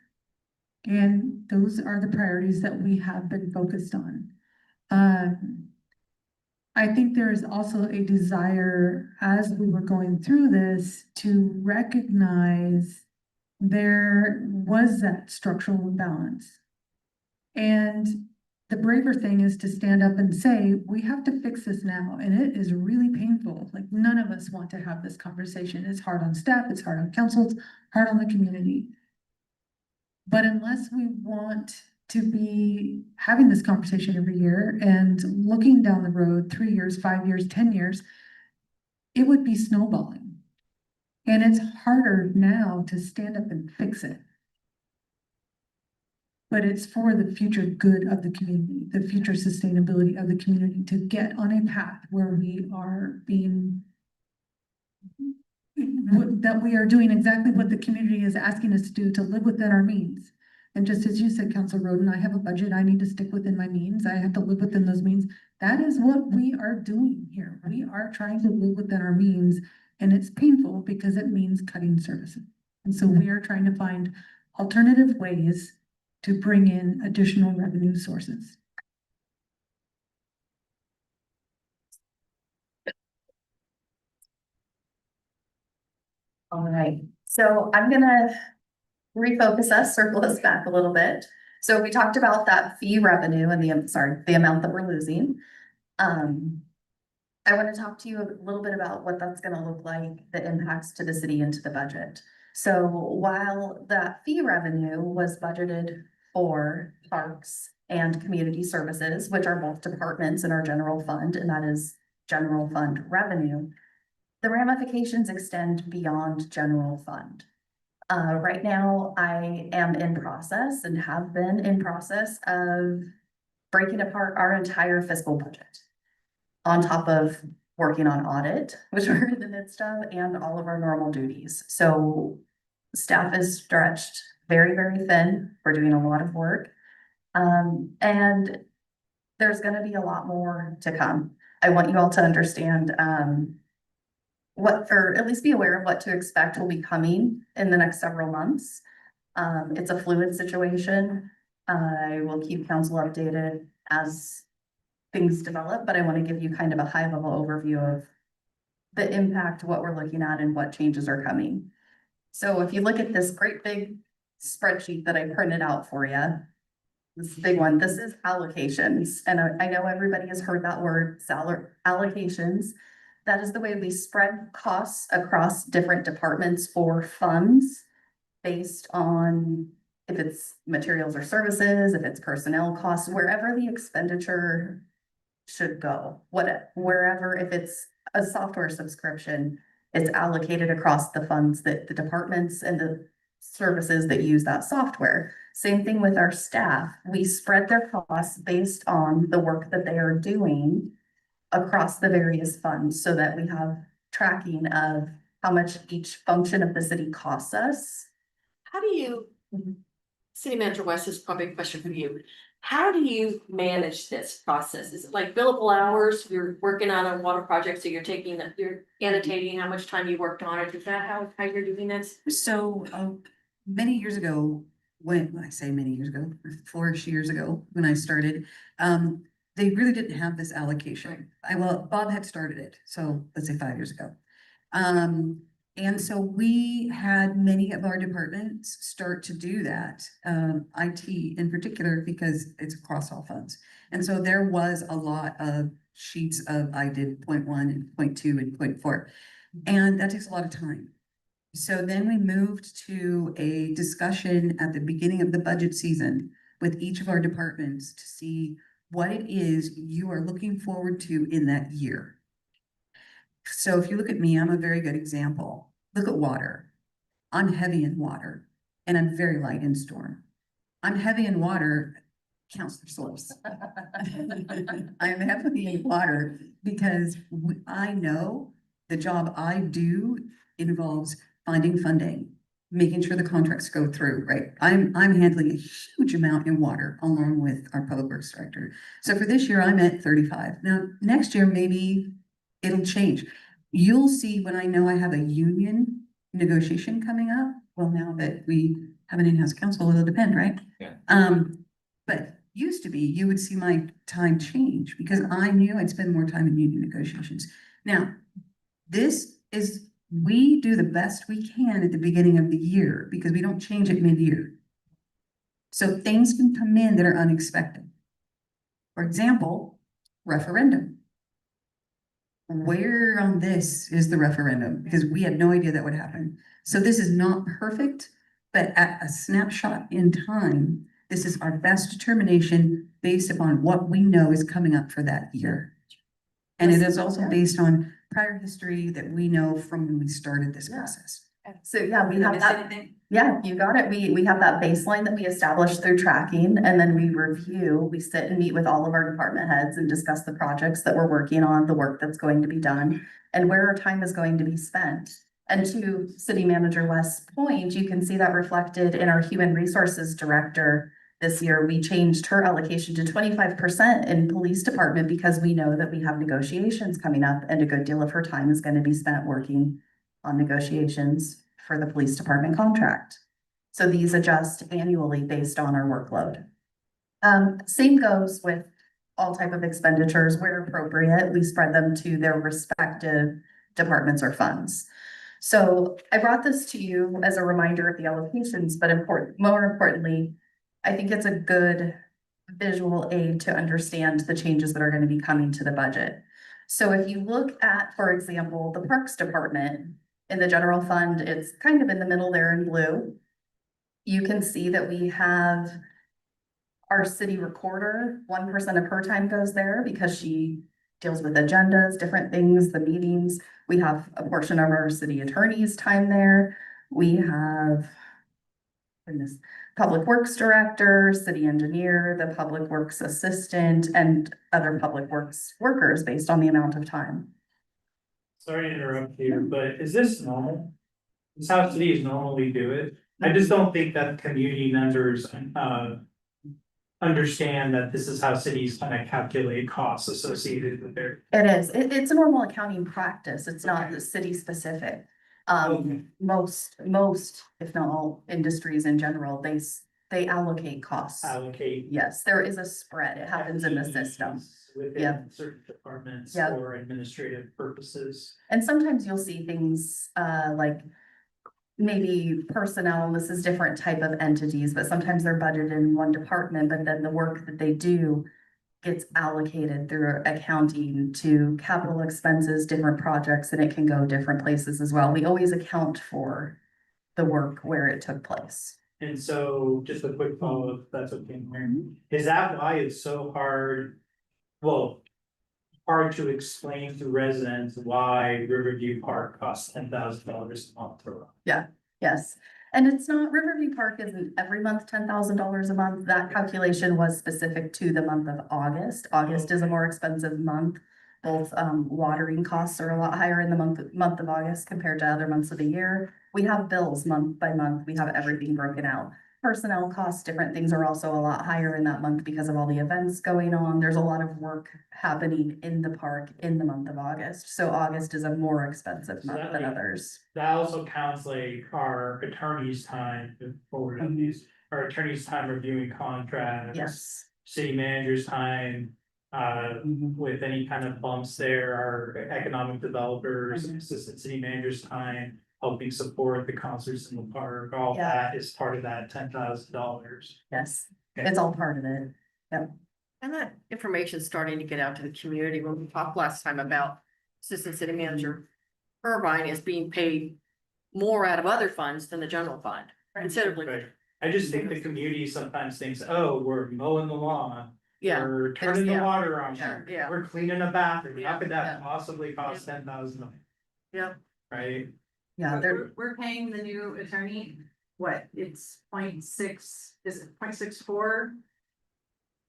And those are the priorities that we have been focused on. I think there is also a desire, as we were going through this, to recognize there was that structural imbalance. And the braver thing is to stand up and say, we have to fix this now, and it is really painful. Like, none of us want to have this conversation. It's hard on staff, it's hard on councils, hard on the community. But unless we want to be having this conversation every year and looking down the road 3 years, 5 years, 10 years, it would be snowballing. And it's harder now to stand up and fix it. But it's for the future good of the community, the future sustainability of the community, to get on a path where we are being, that we are doing exactly what the community is asking us to do, to live within our means. And just as you said, Council Roden, I have a budget, I need to stick within my means, I have to live within those means. That is what we are doing here. We are trying to live within our means, and it's painful because it means cutting services. And so we are trying to find alternative ways to bring in additional revenue sources. All right, so I'm gonna refocus us, circle us back a little bit. So we talked about that fee revenue and the amount that we're losing. I want to talk to you a little bit about what that's gonna look like, the impacts to the city and to the budget. So while that fee revenue was budgeted for parks and community services, which are both departments in our general fund, and that is general fund revenue, the ramifications extend beyond general fund. Right now, I am in process and have been in process of breaking apart our entire fiscal budget. On top of working on audit, which we're in the midst of, and all of our normal duties. So staff is stretched very, very thin. We're doing a lot of work. And there's gonna be a lot more to come. I want you all to understand, or at least be aware of what to expect will be coming in the next several months. It's a fluid situation. I will keep council updated as things develop, but I want to give you kind of a high level overview of the impact, what we're looking at, and what changes are coming. So if you look at this great big spreadsheet that I printed out for you, this big one, this is allocations. And I know everybody has heard that word, salary allocations. That is the way we spread costs across different departments for funds based on if it's materials or services, if it's personnel costs, wherever the expenditure should go, wherever, if it's a software subscription, it's allocated across the funds that the departments and the services that use that software. Same thing with our staff. We spread their costs based on the work that they are doing across the various funds so that we have tracking of how much each function of the city costs us. How do you, City Manager West, this is probably a question for you. How do you manage this process? Is it like billable hours? You're working on a water project, so you're annotating how much time you worked on it. Is that how you're doing this? So, many years ago, when I say many years ago, 4-ish years ago, when I started, they really didn't have this allocation. Bob had started it, so let's say 5 years ago. And so we had many of our departments start to do that, IT in particular, because it's across all funds. And so there was a lot of sheets of I did point 1 and point 2 and point 4, and that takes a lot of time. So then we moved to a discussion at the beginning of the budget season with each of our departments to see what it is you are looking forward to in that year. So if you look at me, I'm a very good example. Look at water. I'm heavy in water and I'm very light in storm. I'm heavy in water, Counselor Source. I'm heavy in water because I know the job I do involves finding funding, making sure the contracts go through, right? I'm handling a huge amount in water along with our public works director. So for this year, I'm at 35. Now, next year, maybe it'll change. You'll see when I know I have a union negotiation coming up. Well, now that we have an in-house counsel, it'll depend, right? Yeah. But used to be, you would see my time change because I knew I'd spend more time in union negotiations. Now, this is, we do the best we can at the beginning of the year because we don't change it mid-year. So things can come in that are unexpected. For example, referendum. Where on this is the referendum? Because we had no idea that would happen. So this is not perfect, but at a snapshot in time, this is our best determination based upon what we know is coming up for that year. And it is also based on prior history that we know from when we started this process. So yeah, we Did I have miss that. anything? Yeah, you got it. We have that baseline that we established through tracking, and then we review, we sit and meet with all of our department heads and discuss the projects that we're working on, the work that's going to be done, and where our time is going to be spent. And to City Manager West's point, you can see that reflected in our Human Resources Director. This year, we changed her allocation to 25% in police department because we know that we have negotiations coming up, and a good deal of her time is going to be spent working on negotiations for the police department contract. So these adjust annually based on our workload. Same goes with all type of expenditures where appropriate, we spread them to their respective departments or funds. So I brought this to you as a reminder of the allocations, but more importantly, I think it's a good visual aid to understand the changes that are going to be coming to the budget. So if you look at, for example, the Parks Department, in the general fund, it's kind of in the middle there in blue. You can see that we have our city recorder, 1% of her time goes there because she deals with agendas, different things, the meetings. We have a portion of our city attorney's time there. We have public works director, city engineer, the public works assistant, and other public works workers based on the amount of time. Sorry to interrupt you, but is this normal? Is how cities normally do it? I just don't think that community members, understand that this is how cities kind of calculate costs associated with their. It is, it's a normal accounting practice, it's not city specific. Okay. Most, if not all industries in general, they allocate costs. Allocate. Yes, there is a spread, it happens in the system. Yeah. Within certain departments Yeah. for administrative purposes. And sometimes you'll see things, like maybe personnel, this is different type of entities, but sometimes they're budgeted in one department, but then the work that they do gets allocated through accounting to capital expenses, different projects, and it can go different places as well. We always account for the work where it took place. And so just a quick follow-up, if that's okay, Mary. Is that why it's so hard? Well, hard to explain to residents why Riverview Park costs $10,000 a month to run. Yes, and it's not, Riverview Park isn't every month $10,000 a month. That calculation was specific to the month of August. August is a more expensive month. Both watering costs are a lot higher in the month of August compared to other months of the year. We have bills month by month. We have everything broken out. Personnel costs, different things are also a lot higher in that month because of all the events going on. There's a lot of work happening in the park in the month of August. So August is a more expensive month than others. That also counts like our attorney's time for these, our attorney's time reviewing contracts. Yes. City manager's time, with any kind of bumps there, our economic developers, assistant city manager's time. Helping support the concerts in the park, all Yeah. that is part of that $10,000. Yes, Okay. it's all part of it. And that information is starting to get out to the community. When we talked last time about Assistant City Manager Irvine is being paid more out of other funds than the general fund, considerably. Right. I just think the community sometimes thinks, oh, we're mowing the lawn. Yeah, We're turning the yeah. water on, Yeah. we're cleaning a bathroom, how could Yeah. that possibly cost $10,000? yeah. Right? Yeah, they're, We're paying the new attorney, what, it's 0.6, is it 0.64?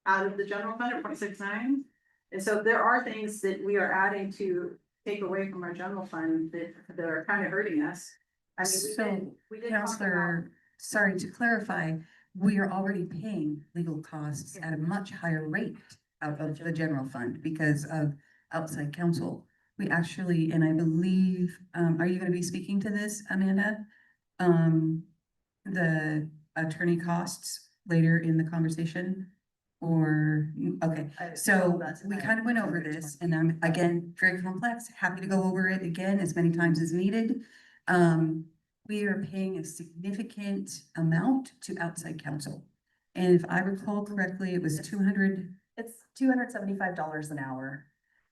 Out of the general fund or 0.69? And so there are things that we are adding to take away from our general fund that are kind of hurting us. I mean, we did talk about. Counselor, sorry to clarify, we are already paying legal costs at a much higher rate out of the general fund because of outside counsel. We actually, and I believe, are you gonna be speaking to this, Amanda? The attorney costs later in the conversation? Or, okay, so we kind of went over this and I'm, again, very complex, happy to go over it again as many times as needed. We are paying a significant amount to outside counsel. And if I recall correctly, it was 200. It's $275 an hour.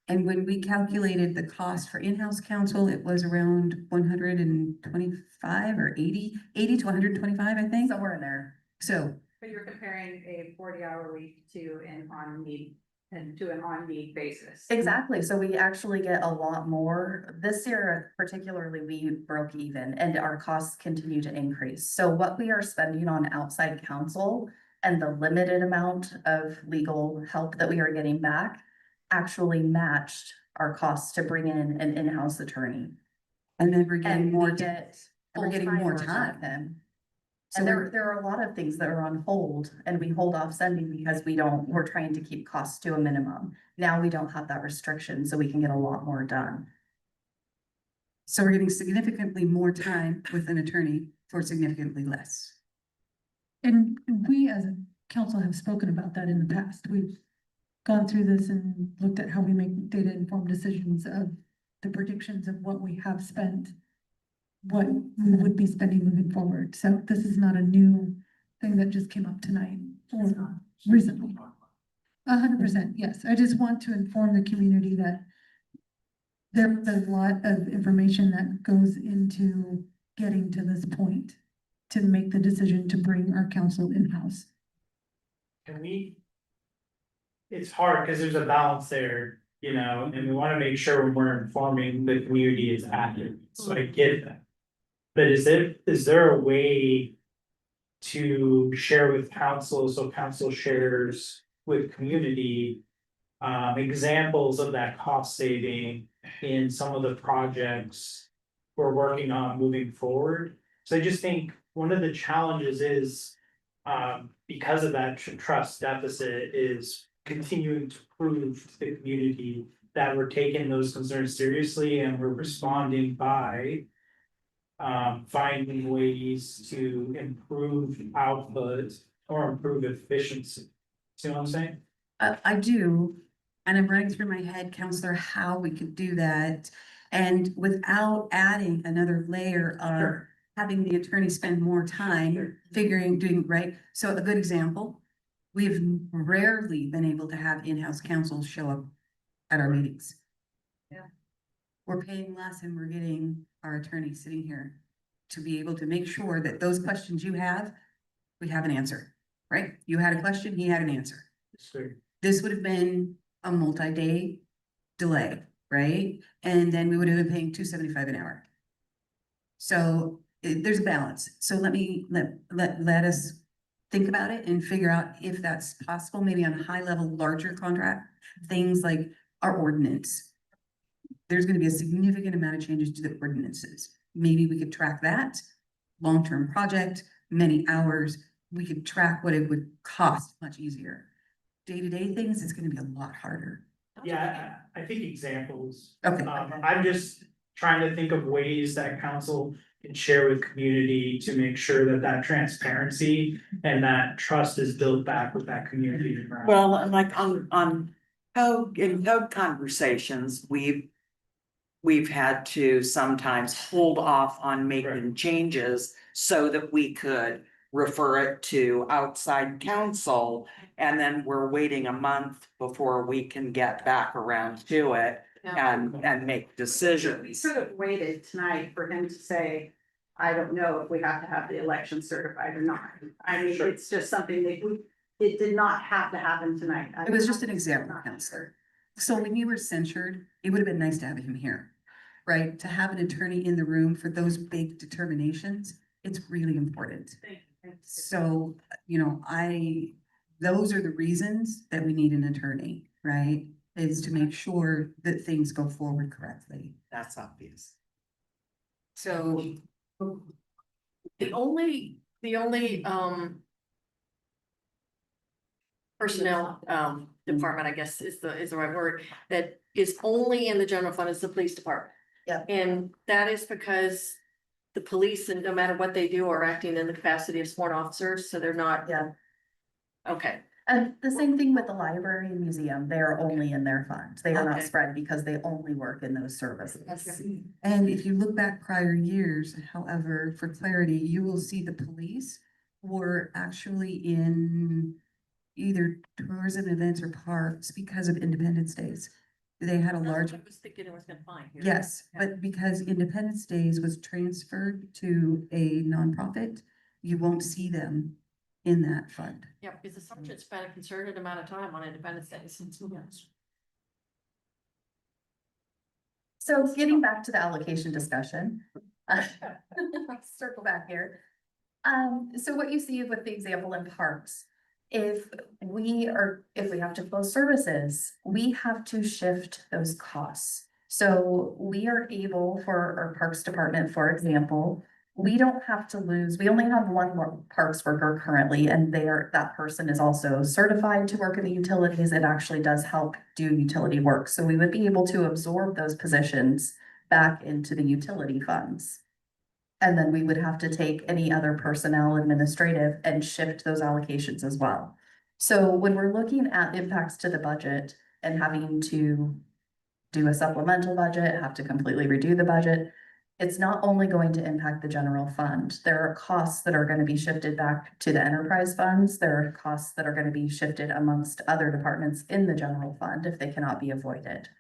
And when we calculated the cost for in-house counsel, it was around 125 or 80 to 125, I think. Somewhere in there. So, But you're comparing a 40-hour week to an on-need and to an on-need basis. Exactly, so we actually get a lot more. This year particularly, we broke even and our costs continue to increase. So what we are spending on outside counsel and the limited amount of legal help that we are getting back actually matched our costs to bring in an in-house attorney. and then we're getting And more, we get we're getting more full-time time. with him. So And we're- there are a lot of things that are on hold and we hold off sending because we're trying to keep costs to a minimum. Now we don't have that restriction, so we can get a lot more done. so we're getting significantly more time with an attorney for significantly less. And we as a council have spoken about that in the past. We've gone through this and looked at how we make data informed decisions of the predictions of what we have spent, what we would be spending moving forward. So this is not a new thing that just came up tonight or recently. 100%, yes. I just want to inform the community that there's a lot of information that goes into getting to this point to make the decision to bring our council in-house. Can we? It's hard because there's a balance there, you know, and we want to make sure when we're informing the community is accurate, so I get that. But is there a way to share with council, so council shares with community? Examples of that cost saving in some of the projects we're working on moving forward. So I just think one of the challenges is, because of that trust deficit, is continuing to prove to the community that we're taking those concerns seriously and we're responding by finding ways to improve output or improve efficiency. See what I'm saying? I do, and I'm running through my head, Counselor, how we could do that. And without adding another layer of Sure. having the attorney spend more time doing, right? So a good example, we've rarely been able to have in-house counsel show up at our meetings. Yeah. We're paying less and we're getting our attorney sitting here to be able to make sure that those questions you have, we have an answer, right? You had a question, he had an answer. Sure. This would have been a multi-day delay, right? And then we would have been paying $275 an hour. So there's a balance. So let us think about it and figure out if that's possible, maybe on a high level, larger contract, things like our ordinance. There's gonna be a significant amount of changes to the ordinances. Maybe we could track that, long-term project, many hours, we could track what it would cost much easier. Day-to-day things, it's gonna be a lot harder. Yeah, I think examples. Okay. I'm just trying to think of ways that council can share with community to make sure that that transparency and that trust is built back with that community. Well, and like on code conversations, we've had to sometimes hold off on making changes so that we could refer it to outside counsel. And then we're waiting a month before we can get back around to it and make We decisions. could have waited tonight for him to say, I don't know if we have to have the election certified or not. I mean, Sure. it's just something that it did not have to happen tonight. It was just an example, Counselor. So when you were censured, it would have been nice to have him here, right? To have an attorney in the room for those big determinations, it's really important. So, those are the reasons that we need an attorney, right? Is to make sure that things go forward correctly. That's obvious. So, The only personnel, department, I guess is the right word, that is only in the general fund is the police department. Yeah. And that is because the police, and no matter what they do, are acting in the capacity of sworn officers, so they're not, Yeah, okay. and the same thing with the library and museum, they are only in their fund, they are not Okay. spread because they only work in those services. And if you look back prior years, however, for clarity, you will see the police were actually in either tourism events or parks because of Independence Days. They had a That's large, what I was thinking I was gonna find here. yes, but because Independence Days was transferred to a nonprofit, you won't see them in that fund. Yeah, because the sergeant spent a concerted amount of time on Independence Day since. So getting back to the allocation discussion. Let's circle back here. So what you see with the example in parks, if we have to close services, we have to shift those costs. So we are able, for our parks department, for example, we don't have to lose, we only have one more parks worker currently, and that person is also certified to work in the utilities. It actually does help do utility work, so we would be able to absorb those positions back into the utility funds. And then we would have to take any other personnel administrative and shift those allocations as well. So when we're looking at impacts to the budget and having to do a supplemental budget, have to completely redo the budget, it's not only going to impact the general fund. There are costs that are going to be shifted back to the enterprise funds. There are costs that are going to be shifted amongst other departments in the general fund if they cannot be avoided.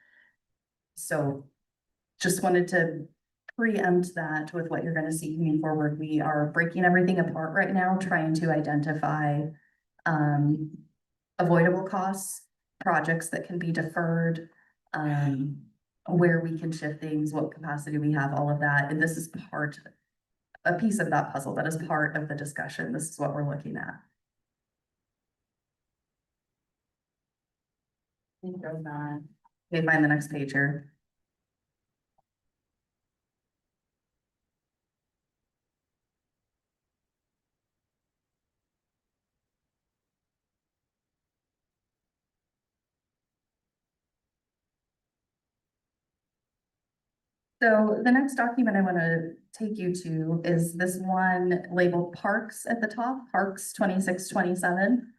So just wanted to preempt that with what you're gonna see moving forward. We are breaking everything apart right now, trying to identify avoidable costs, projects that can be deferred, where we can shift things, what capacity we have, all of that. And this is a piece of that puzzle that is part of the discussion. This is what we're looking at. Let me find the next page here. So the next document I want to take you to is this one labeled Parks at the top, Parks 2627.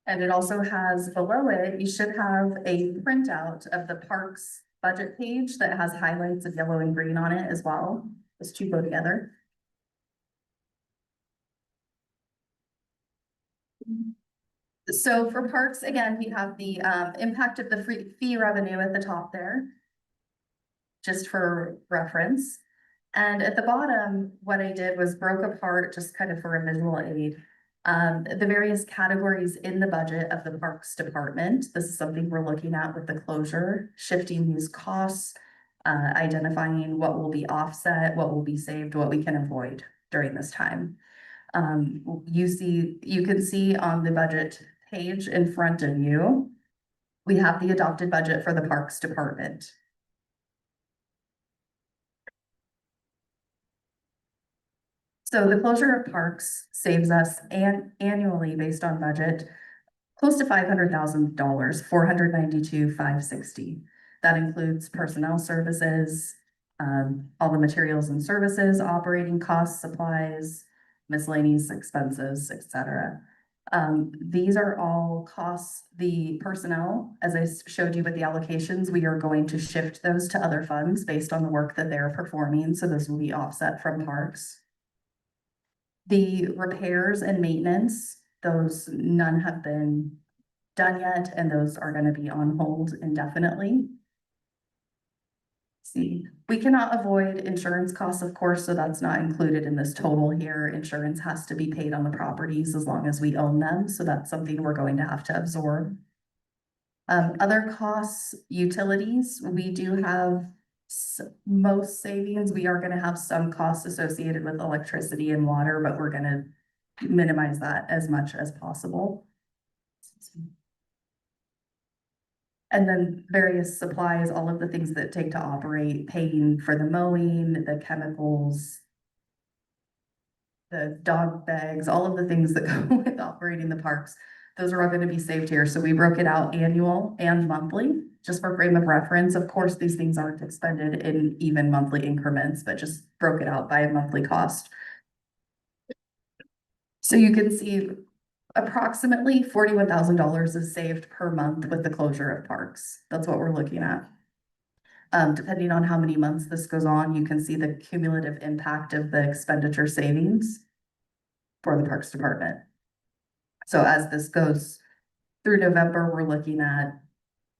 And it also has below it, you should have a printout of the Parks budget page that has highlights of yellow and green on it as well. Those two go together. So for parks, again, we have the impact of the fee revenue at the top there. Just for reference. And at the bottom, what I did was broke apart, just kind of for a visual aid, the various categories in the budget of the Parks Department. This is something we're looking at with the closure, shifting these costs, identifying what will be offset, what will be saved, what we can avoid during this time. You can see on the budget page in front of you, we have the adopted budget for the Parks Department. So the closure of parks saves us annually based on budget, close to $500,000, $492,560. That includes personnel services, all the materials and services, operating costs, supplies, miscellaneous expenses, etc. These are all costs. The personnel, as I showed you with the allocations, we are going to shift those to other funds based on the work that they're performing. So those will be offset from parks. The repairs and maintenance, those none have been done yet, and those are going to be on hold indefinitely. See, we cannot avoid insurance costs, of course, so that's not included in this total here. Insurance has to be paid on the properties as long as we own them, so that's something we're going to have to absorb. Other costs, utilities, we do have most savings. We are going to have some costs associated with electricity and water, but we're going to minimize that as much as possible. And then various supplies, all of the things that take to operate, paying for the mowing, the chemicals, the dog bags, all of the things that go with operating the parks. those are all gonna be saved here. So we broke it out annual and monthly, just for frame of reference. Of course, these things aren't expended in even monthly increments, but just broke it out by a monthly cost. So you can see approximately $41,000 is saved per month with the closure of parks. That's what we're looking at. Depending on how many months this goes on, you can see the cumulative impact of the expenditure savings for the Parks Department. So as this goes through November, we're looking at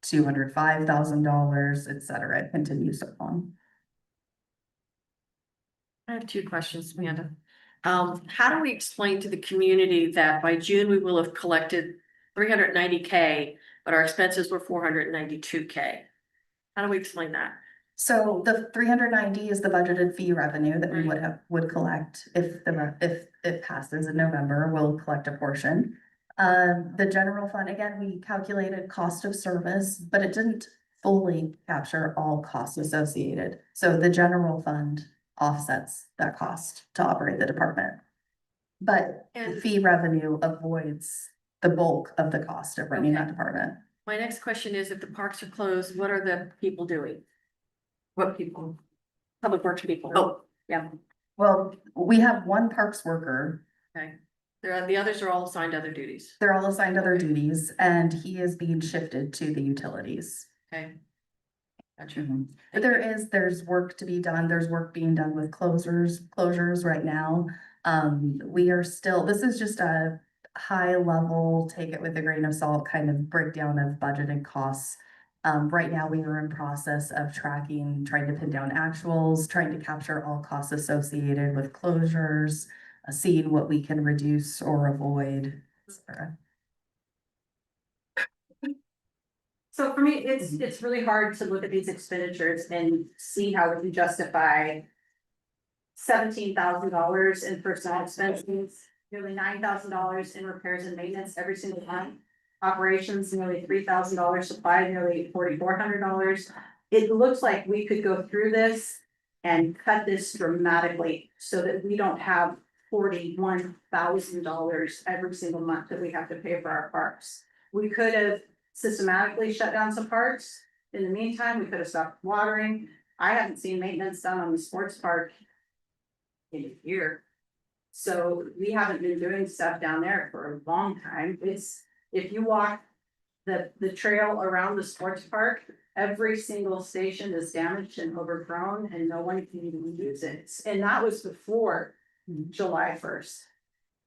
$205,000, et cetera. It continues on. I have two questions, Amanda. How do we explain to the community that by June, we will have collected 390K, but our expenses were 492K? How do we explain that? So the 390 is the budgeted fee revenue that we would collect if it passes in November, we'll collect a portion. The general fund, again, we calculated cost of service, but it didn't fully capture all costs associated. So the general fund offsets that cost to operate the department. But the fee revenue avoids the bulk of the cost of running that department. My next question is, if the parks are closed, what are the people doing? What people? Public Works people. Oh, yeah, Well, we have one parks worker. okay. The others are all assigned other duties. They're all assigned other duties and he is being shifted to the utilities. Okay. Gotcha. But there's work to be done. There's work being done with closures right now. We are still, this is just a high level, take it with a grain of salt kind of breakdown of budgeted costs. Right now we are in process of tracking, trying to pin down actuals, trying to capture all costs associated with closures, seeing what we can reduce or avoid, etc. So for me, it's really hard to look at these expenditures and see how we can justify $17,000 in personnel expenses, nearly $9,000 in repairs and maintenance every single month. Operations, nearly $3,000, supply, nearly $4,400. It looks like we could go through this and cut this dramatically so that we don't have $41,000 every single month that we have to pay for our parks. We could have systematically shut down some parks. In the meantime, we could have stopped watering. I haven't seen maintenance done on the sports park in a year. So we haven't been doing stuff down there for a long time. If you walk the trail around the sports park, every single station is damaged and overgrown and no one can even use it. And that was before July 1st.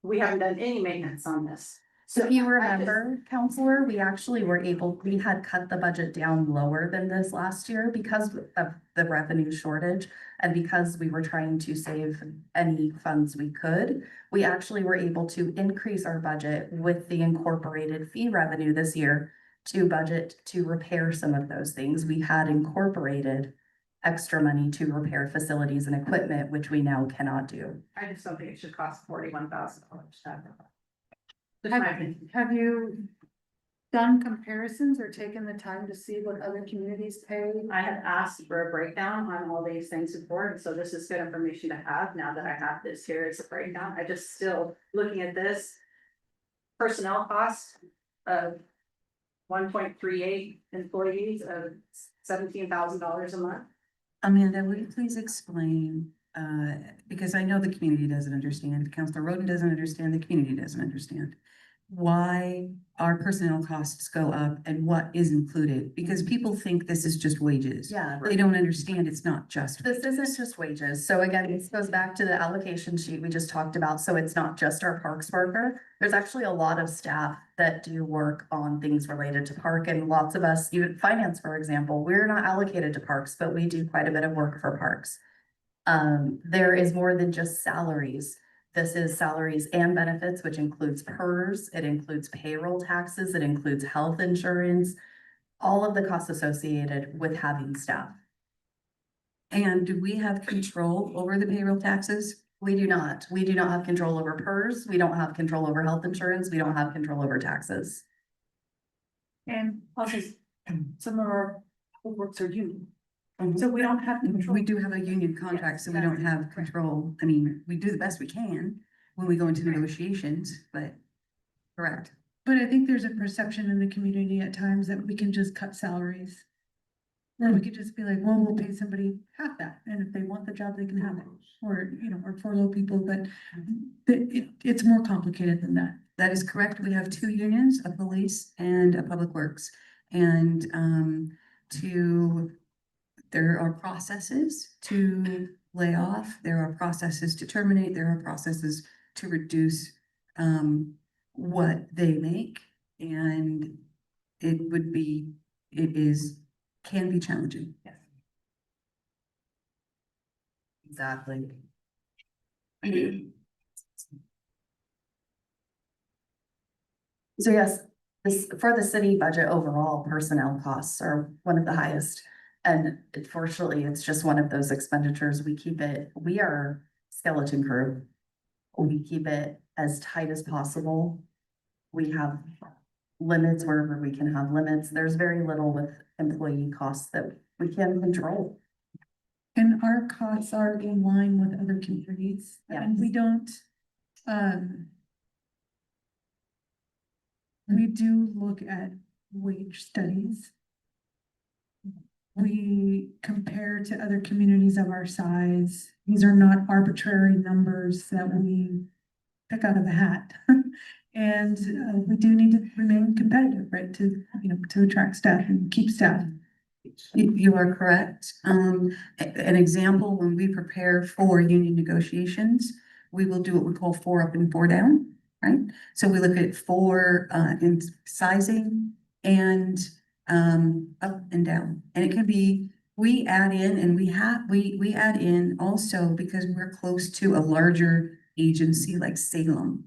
We haven't done any maintenance on this. So if you remember, Counselor, we actually we had cut the budget down lower than this last year because of the revenue shortage. And because we were trying to save any funds we could, we actually were able to increase our budget with the incorporated fee revenue this year to budget to repair some of those things. We had incorporated extra money to repair facilities and equipment, which we now cannot do. I just don't think it should cost $41,000. Have you done comparisons or taken the time to see what other communities pay? I have asked for a breakdown on all these things before, and so this is good information to have now that I have this here as a breakdown. I just still looking at this. Personnel costs of 1.38 employees of $17,000 a month. Amanda, will you please explain, because I know the community doesn't understand, Counselor Roden doesn't understand, the community doesn't understand. Why our personnel costs go up and what is included, because people think this is just wages. Yeah. They don't understand it's not just. This isn't just wages. So again, this goes back to the allocation sheet we just talked about. So it's not just our parks worker. There's actually a lot of staff that do work on things related to park, and lots of us, even finance, for example, we're not allocated to parks, but we do quite a bit of work for parks. There is more than just salaries. This is salaries and benefits, which includes PERS, it includes payroll taxes, it includes health insurance, all of the costs associated with having staff. And do we have control over the payroll taxes? We do not. We do not have control over PERS. We don't have control over health insurance. We don't have control over taxes. And also, some of our works are union, Mhm. so we don't have control. We do have a union contract, so we don't have control. I mean, we do the best we can when we go into negotiations, but correct. But I think there's a perception in the community at times that we can just cut salaries. Or we could just be like, well, we'll pay somebody half that, and if they want the job, they can have it, or, you know, or furlough people, but it's more complicated than that. That is correct. We have two unions, a police and a public works. And there are processes to lay off, there are processes to terminate, there are processes to reduce what they make. And it can be challenging. Exactly. So yes, for the city budget overall, personnel costs are one of the highest. And unfortunately, it's just one of those expenditures. We are skeleton crew. We keep it as tight as possible. We have limits wherever we can have limits. There's very little with employee costs that we can control. And our costs are in line with other communities, and we don't, we do look at wage studies. We compare to other communities of our size. These are not arbitrary numbers that we pick out of a hat. And we do need to remain competitive, right, to, you know, to attract staff and keep staff. You are correct. An example, when we prepare for union negotiations, we will do what we call 4 up and 4 down, right? So we look at 4 in sizing and up and down. And it can be, we add in, and we add in also because we're close to a larger agency like Salem.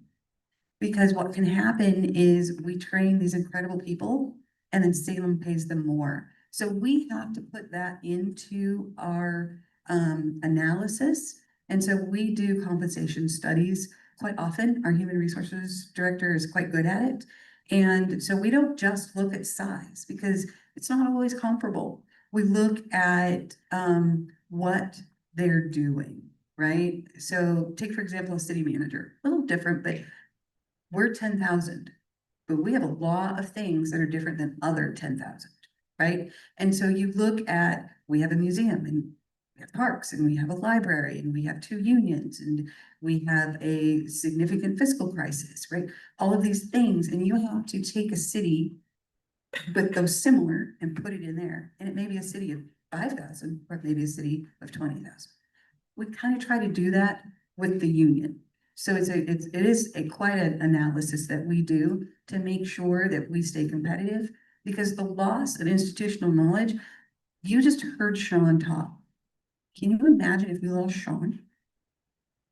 Because what can happen is we train these incredible people and then Salem pays them more. So we have to put that into our analysis. And so we do compensation studies quite often. Our human resources director is quite good at it. And so we don't just look at size because it's not always comparable. We look at what they're doing, right? So take, for example, a city manager, a little different, but we're 10,000, but we have a lot of things that are different than other 10,000. Right? And so you look at, we have a museum and we have parks and we have a library and we have 2 unions and we have a significant fiscal crisis, right? All of these things, and you have to take a city with those similar and put it in there. And it may be a city of 5,000 or maybe a city of 20,000. We kind of try to do that with the union. So it is quite an analysis that we do to make sure that we stay competitive. Because the loss of institutional knowledge, you just heard Sean talk. Can you imagine if we lost Sean?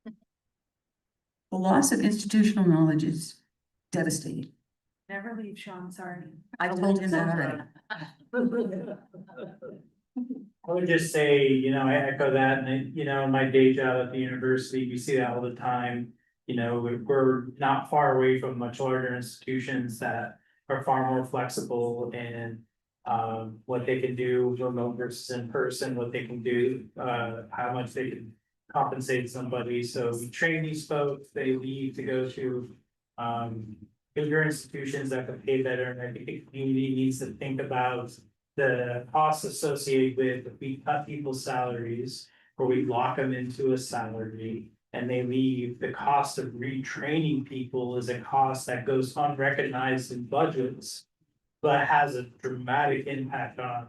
The loss of institutional knowledge is devastating. Never leave, Sean, sorry. I told him that already. I would just say, you know, I echo that, and you know, my day job at the university, we see that all the time. You know, we're not far away from much larger institutions that are far more flexible in what they can do remote versus in person, what they can do, how much they can compensate somebody. So we train these folks, they leave to go to bigger institutions that can pay better. And I think the community needs to think about the costs associated with if we cut people's salaries or we lock them into a salary and they leave, the cost of retraining people is a cost that goes unrecognized in budgets, but has a dramatic impact on.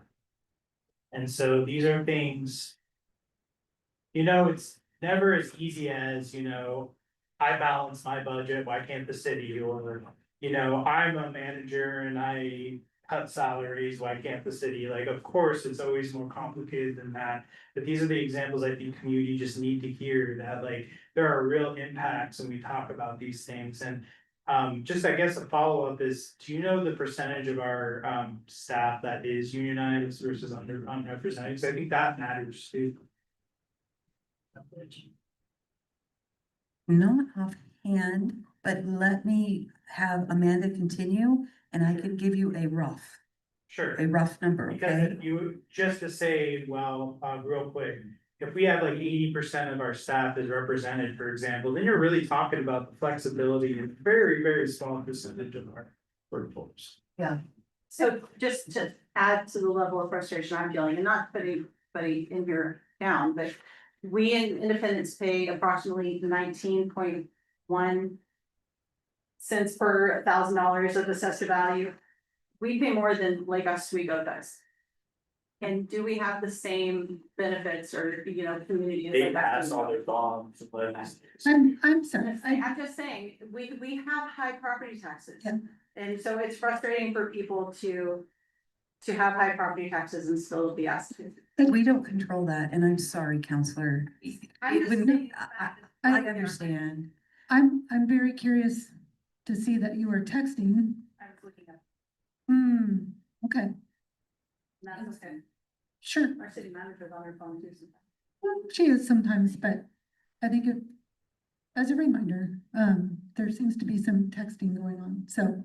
And so these are things, you know, it's never as easy as, you know, I balance my budget, why can't the city? Or, you know, I'm a manager and I cut salaries, why can't the city? Like, of course, it's always more complicated than that. But these are the examples I think community just need to hear that like there are real impacts when we talk about these things. And just I guess a follow-up is, do you know the percentage of our staff that is unionized versus unrepresented? Because I think that matters too. Not offhand, but let me have Amanda continue and I can give you a rough Sure. number, okay? Because you, just to say, well, real quick, if we have like 80% of our staff is represented, for example, then you're really talking about the flexibility in a very, very small percentage of our So just to add to the level of frustration I'm feeling, and not putting anybody in here down, but we in Independence paid approximately 19.1 cents per $1,000 of assessed value. We pay more than Lake Oswego does. And do we have the same benefits or, community? They pass all their bonds, but. I'm sorry, I'm just saying, we have high property taxes. Yeah. And so it's frustrating for people to have high property taxes and still be asked to. We don't control that, and I'm sorry, counselor. I'm It just would- saying I understand. I'm very curious to see that you were texting. I was looking up, Okay, that's okay. sure. Our city manager's on her phone too sometimes. Well, she is sometimes, but I think as a reminder, there seems to be some texting going on, so,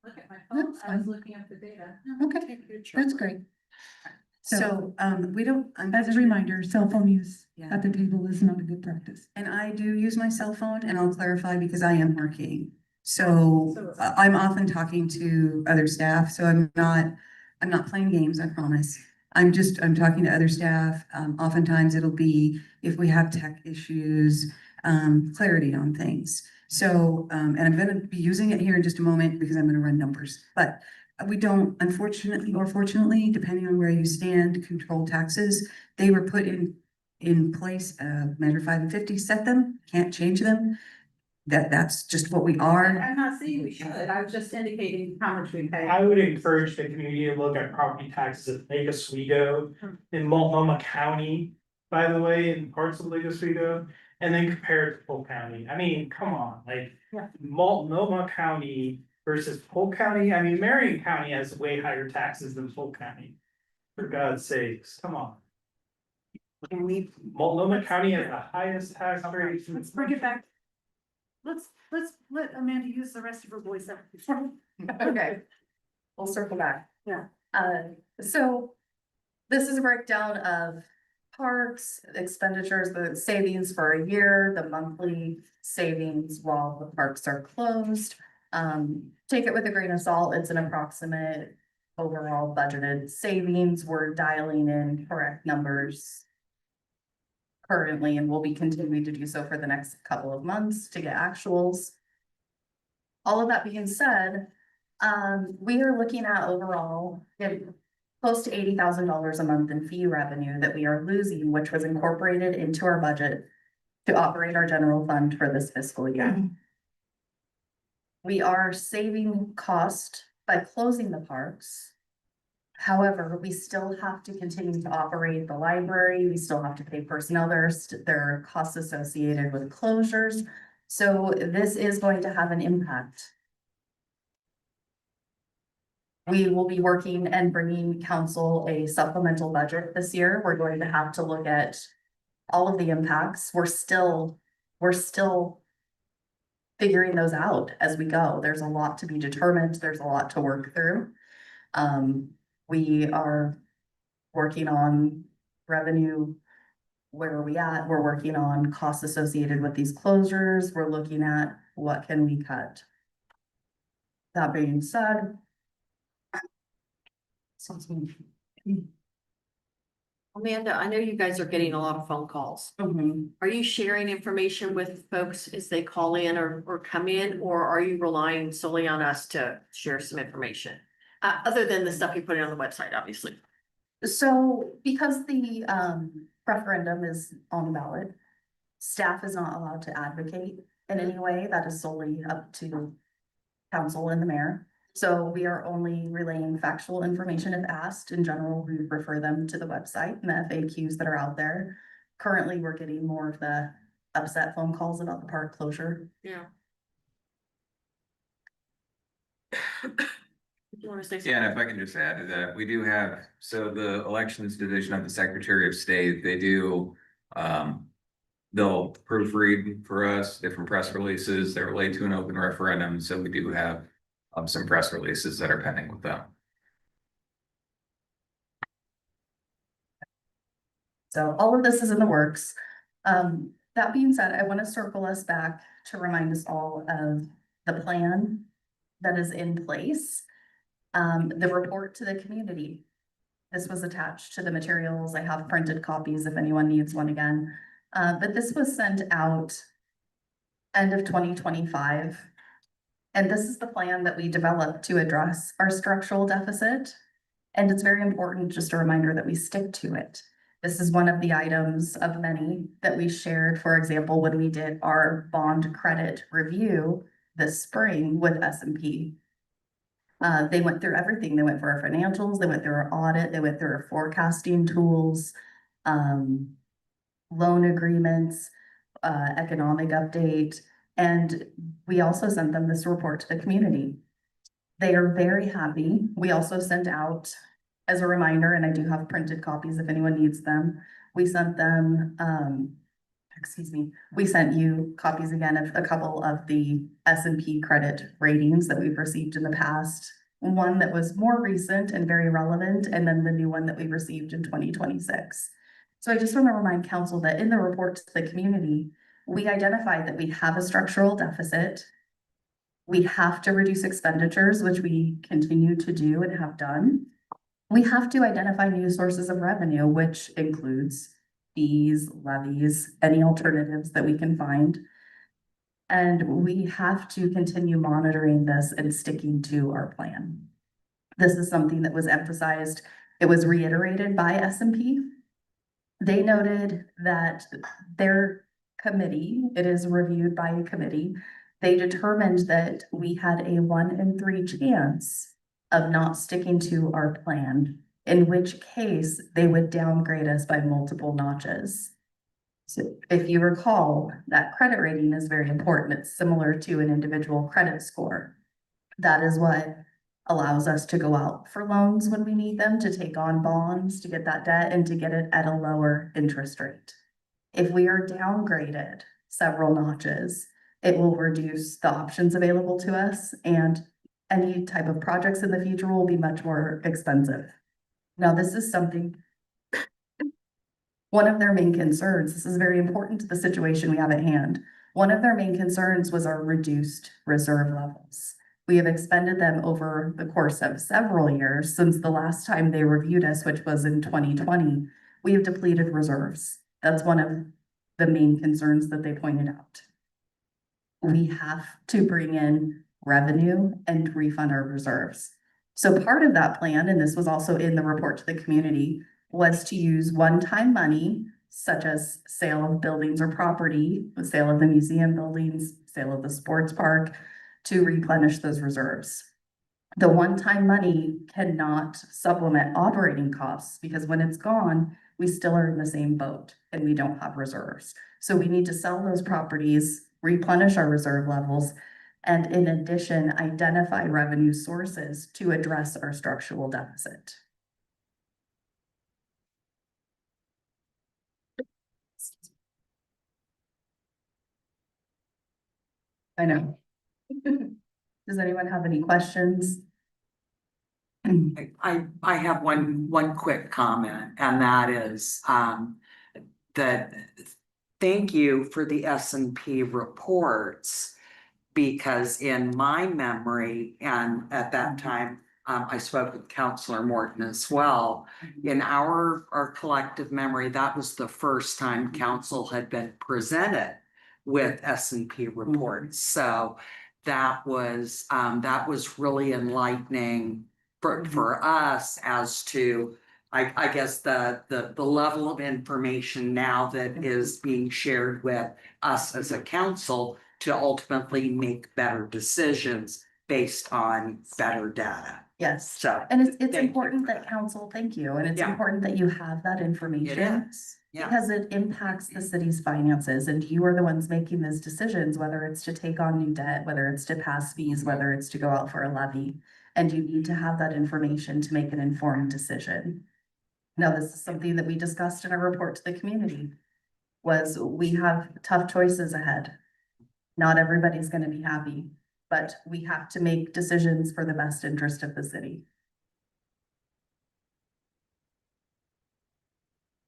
Look at my phone, That's I was fine. looking up the data. okay, that's great. So, we don't. As a reminder, cell phone use Yeah. at the table is not a good practice. And I do use my cell phone, and I'll clarify because I am working. So I'm often talking to other staff, so I'm not playing games, I promise. I'm talking to other staff. Oftentimes it'll be if we have tech issues, clarity on things. So, and I'm gonna be using it here in just a moment because I'm gonna run numbers, but we don't, unfortunately or fortunately, depending on where you stand, control taxes. They were put in place, Measure 5 and 50 set them, can't change them. That's just what we are. I'm not saying we should, I was just indicating how much we pay. I would encourage the community to look at property taxes in Lake Oswego, in Multnomah County, by the way, in parts of Lake Oswego, and then compare it to Polk County. I mean, come on, like, Yeah. Multnomah County versus Polk County, I mean, Marion County has way higher taxes than Polk County. For God's sakes, come on. Multnomah County has the highest tax rate. Let's bring it back. Let's let Amanda use the rest of her voice up. Okay. We'll circle back. Yeah. So this is a breakdown of parks, expenditures, the savings for a year, the monthly savings while the parks are closed. Take it with a grain of salt, it's an approximate overall budgeted savings. We're dialing in correct numbers currently, and we'll be continuing to do so for the next couple of months to get actuals. All of that being said, we are looking at overall close to $80,000 a month in fee revenue that we are losing, which was incorporated into our budget to operate our general fund for this fiscal year. We are saving cost by closing the parks. However, we still have to continue to operate the library. We still have to pay personnel. There are costs associated with closures. So this is going to have an impact. We will be working and bringing council a supplemental budget this year. We're going to have to look at all of the impacts. We're still figuring those out as we go. There's a lot to be determined. There's a lot to work through. We are working on revenue. Where are we at? We're working on costs associated with these closures. We're looking at what can we cut. That being said. Amanda, I know you guys are getting a lot of phone calls. Are you sharing information with folks as they call in or come in, or are you relying solely on us to share some information? Other than the stuff you put in on the website, obviously. So because the referendum is on the ballot, staff is not allowed to advocate in any way. That is solely up to council and the mayor. So we are only relaying factual information if asked. In general, we refer them to the website and the FAQs that are out there. Currently, we're getting more of the upset phone calls about the park closure. Yeah. You want to say something? Yeah, and if I can just add to that, we do have, so the elections division of the Secretary of State, they do, they'll proofread for us different press releases that relate to an open referendum. So we do have some press releases that are pending with them. So all of this is in the works. That being said, I want to circle us back to remind us all of the plan that is in place. The report to the community. This was attached to the materials. I have printed copies if anyone needs one again. But this was sent out end of 2025. And this is the plan that we developed to address our structural deficit. And it's very important, just a reminder that we stick to it. This is one of the items of many that we shared, for example, when we did our bond credit review this spring with S&P. They went through everything. They went through our financials, they went through our audit, they went through our forecasting tools, loan agreements, economic update, and we also sent them this report to the community. They are very happy. We also sent out, as a reminder, and I do have printed copies if anyone needs them, we sent them, we sent you copies again of a couple of the S&P credit ratings that we've received in the past. One that was more recent and very relevant, and then the new one that we received in 2026. So I just want to remind council that in the report to the community, we identified that we have a structural deficit. We have to reduce expenditures, which we continue to do and have done. We have to identify new sources of revenue, which includes fees, levies, any alternatives that we can find. And we have to continue monitoring this and sticking to our plan. This is something that was emphasized. It was reiterated by S&P. They noted that their committee, it is reviewed by a committee, they determined that we had a 1 in 3 chance of not sticking to our plan, in which case they would downgrade us by multiple notches. So if you recall, that credit rating is very important. It's similar to an individual credit score. That is what allows us to go out for loans when we need them, to take on bonds, to get that debt and to get it at a lower interest rate. If we are downgraded several notches, it will reduce the options available to us, and any type of projects in the future will be much more expensive. Now, this is something, one of their main concerns, this is very important to the situation we have at hand. One of their main concerns was our reduced reserve levels. We have expended them over the course of several years since the last time they reviewed us, which was in 2020. We have depleted reserves. That's one of the main concerns that they pointed out. We have to bring in revenue and refund our reserves. So part of that plan, and this was also in the report to the community, was to use one-time money, such as sale of buildings or property, the sale of the museum buildings, sale of the sports park, to replenish those reserves. The one-time money cannot supplement operating costs, because when it's gone, we still are in the same boat and we don't have reserves. So we need to sell those properties, replenish our reserve levels, and in addition, identify revenue sources to address our structural deficit. I know. Does anyone have any questions? I have one quick comment, and that is, that thank you for the S&P reports, because in my memory, and at that time, I spoke with Counselor Morton as well. In our collective memory, that was the first time council had been presented with S&P reports. So that was really enlightening for us as to, I guess, the level of information now that is being shared with us as a council to ultimately make better decisions based on better data. Yes, So, and it's thank you important for that council, thank you, and it's Yeah. important that you have that information. It is, yeah. Because it impacts the city's finances, and you are the ones making those decisions, whether it's to take on new debt, whether it's to pass fees, whether it's to go out for a levy. And you need to have that information to make an informed decision. Now, this is something that we discussed in our report to the community, was we have tough choices ahead. Not everybody's gonna be happy, but we have to make decisions for the best interest of the city.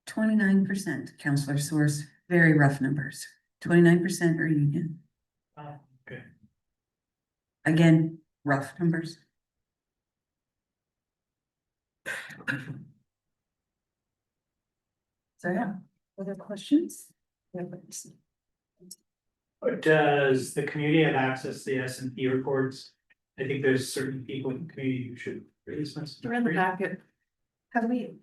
29%, Counselor Source, very rough numbers. 29% are union. Okay. Again, rough numbers. So, yeah. Other questions? Does the community have access to the S&P reports? I think there's certain people in the community who should raise this. They're in the packet. Have we,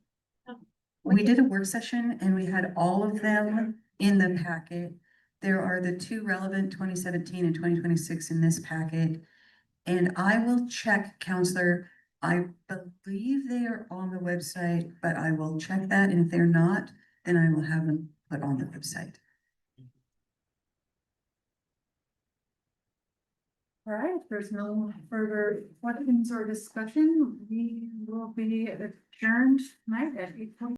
We did a work session and we had all of them in the packet. There are the two relevant 2017 and 2026 in this packet. And I will check, Counselor, I believe they are on the website, but I will check that, and if they're not, then I will have them put on the website. All right, if there's no further questions or discussion, we will be adjourned tonight at 8:20.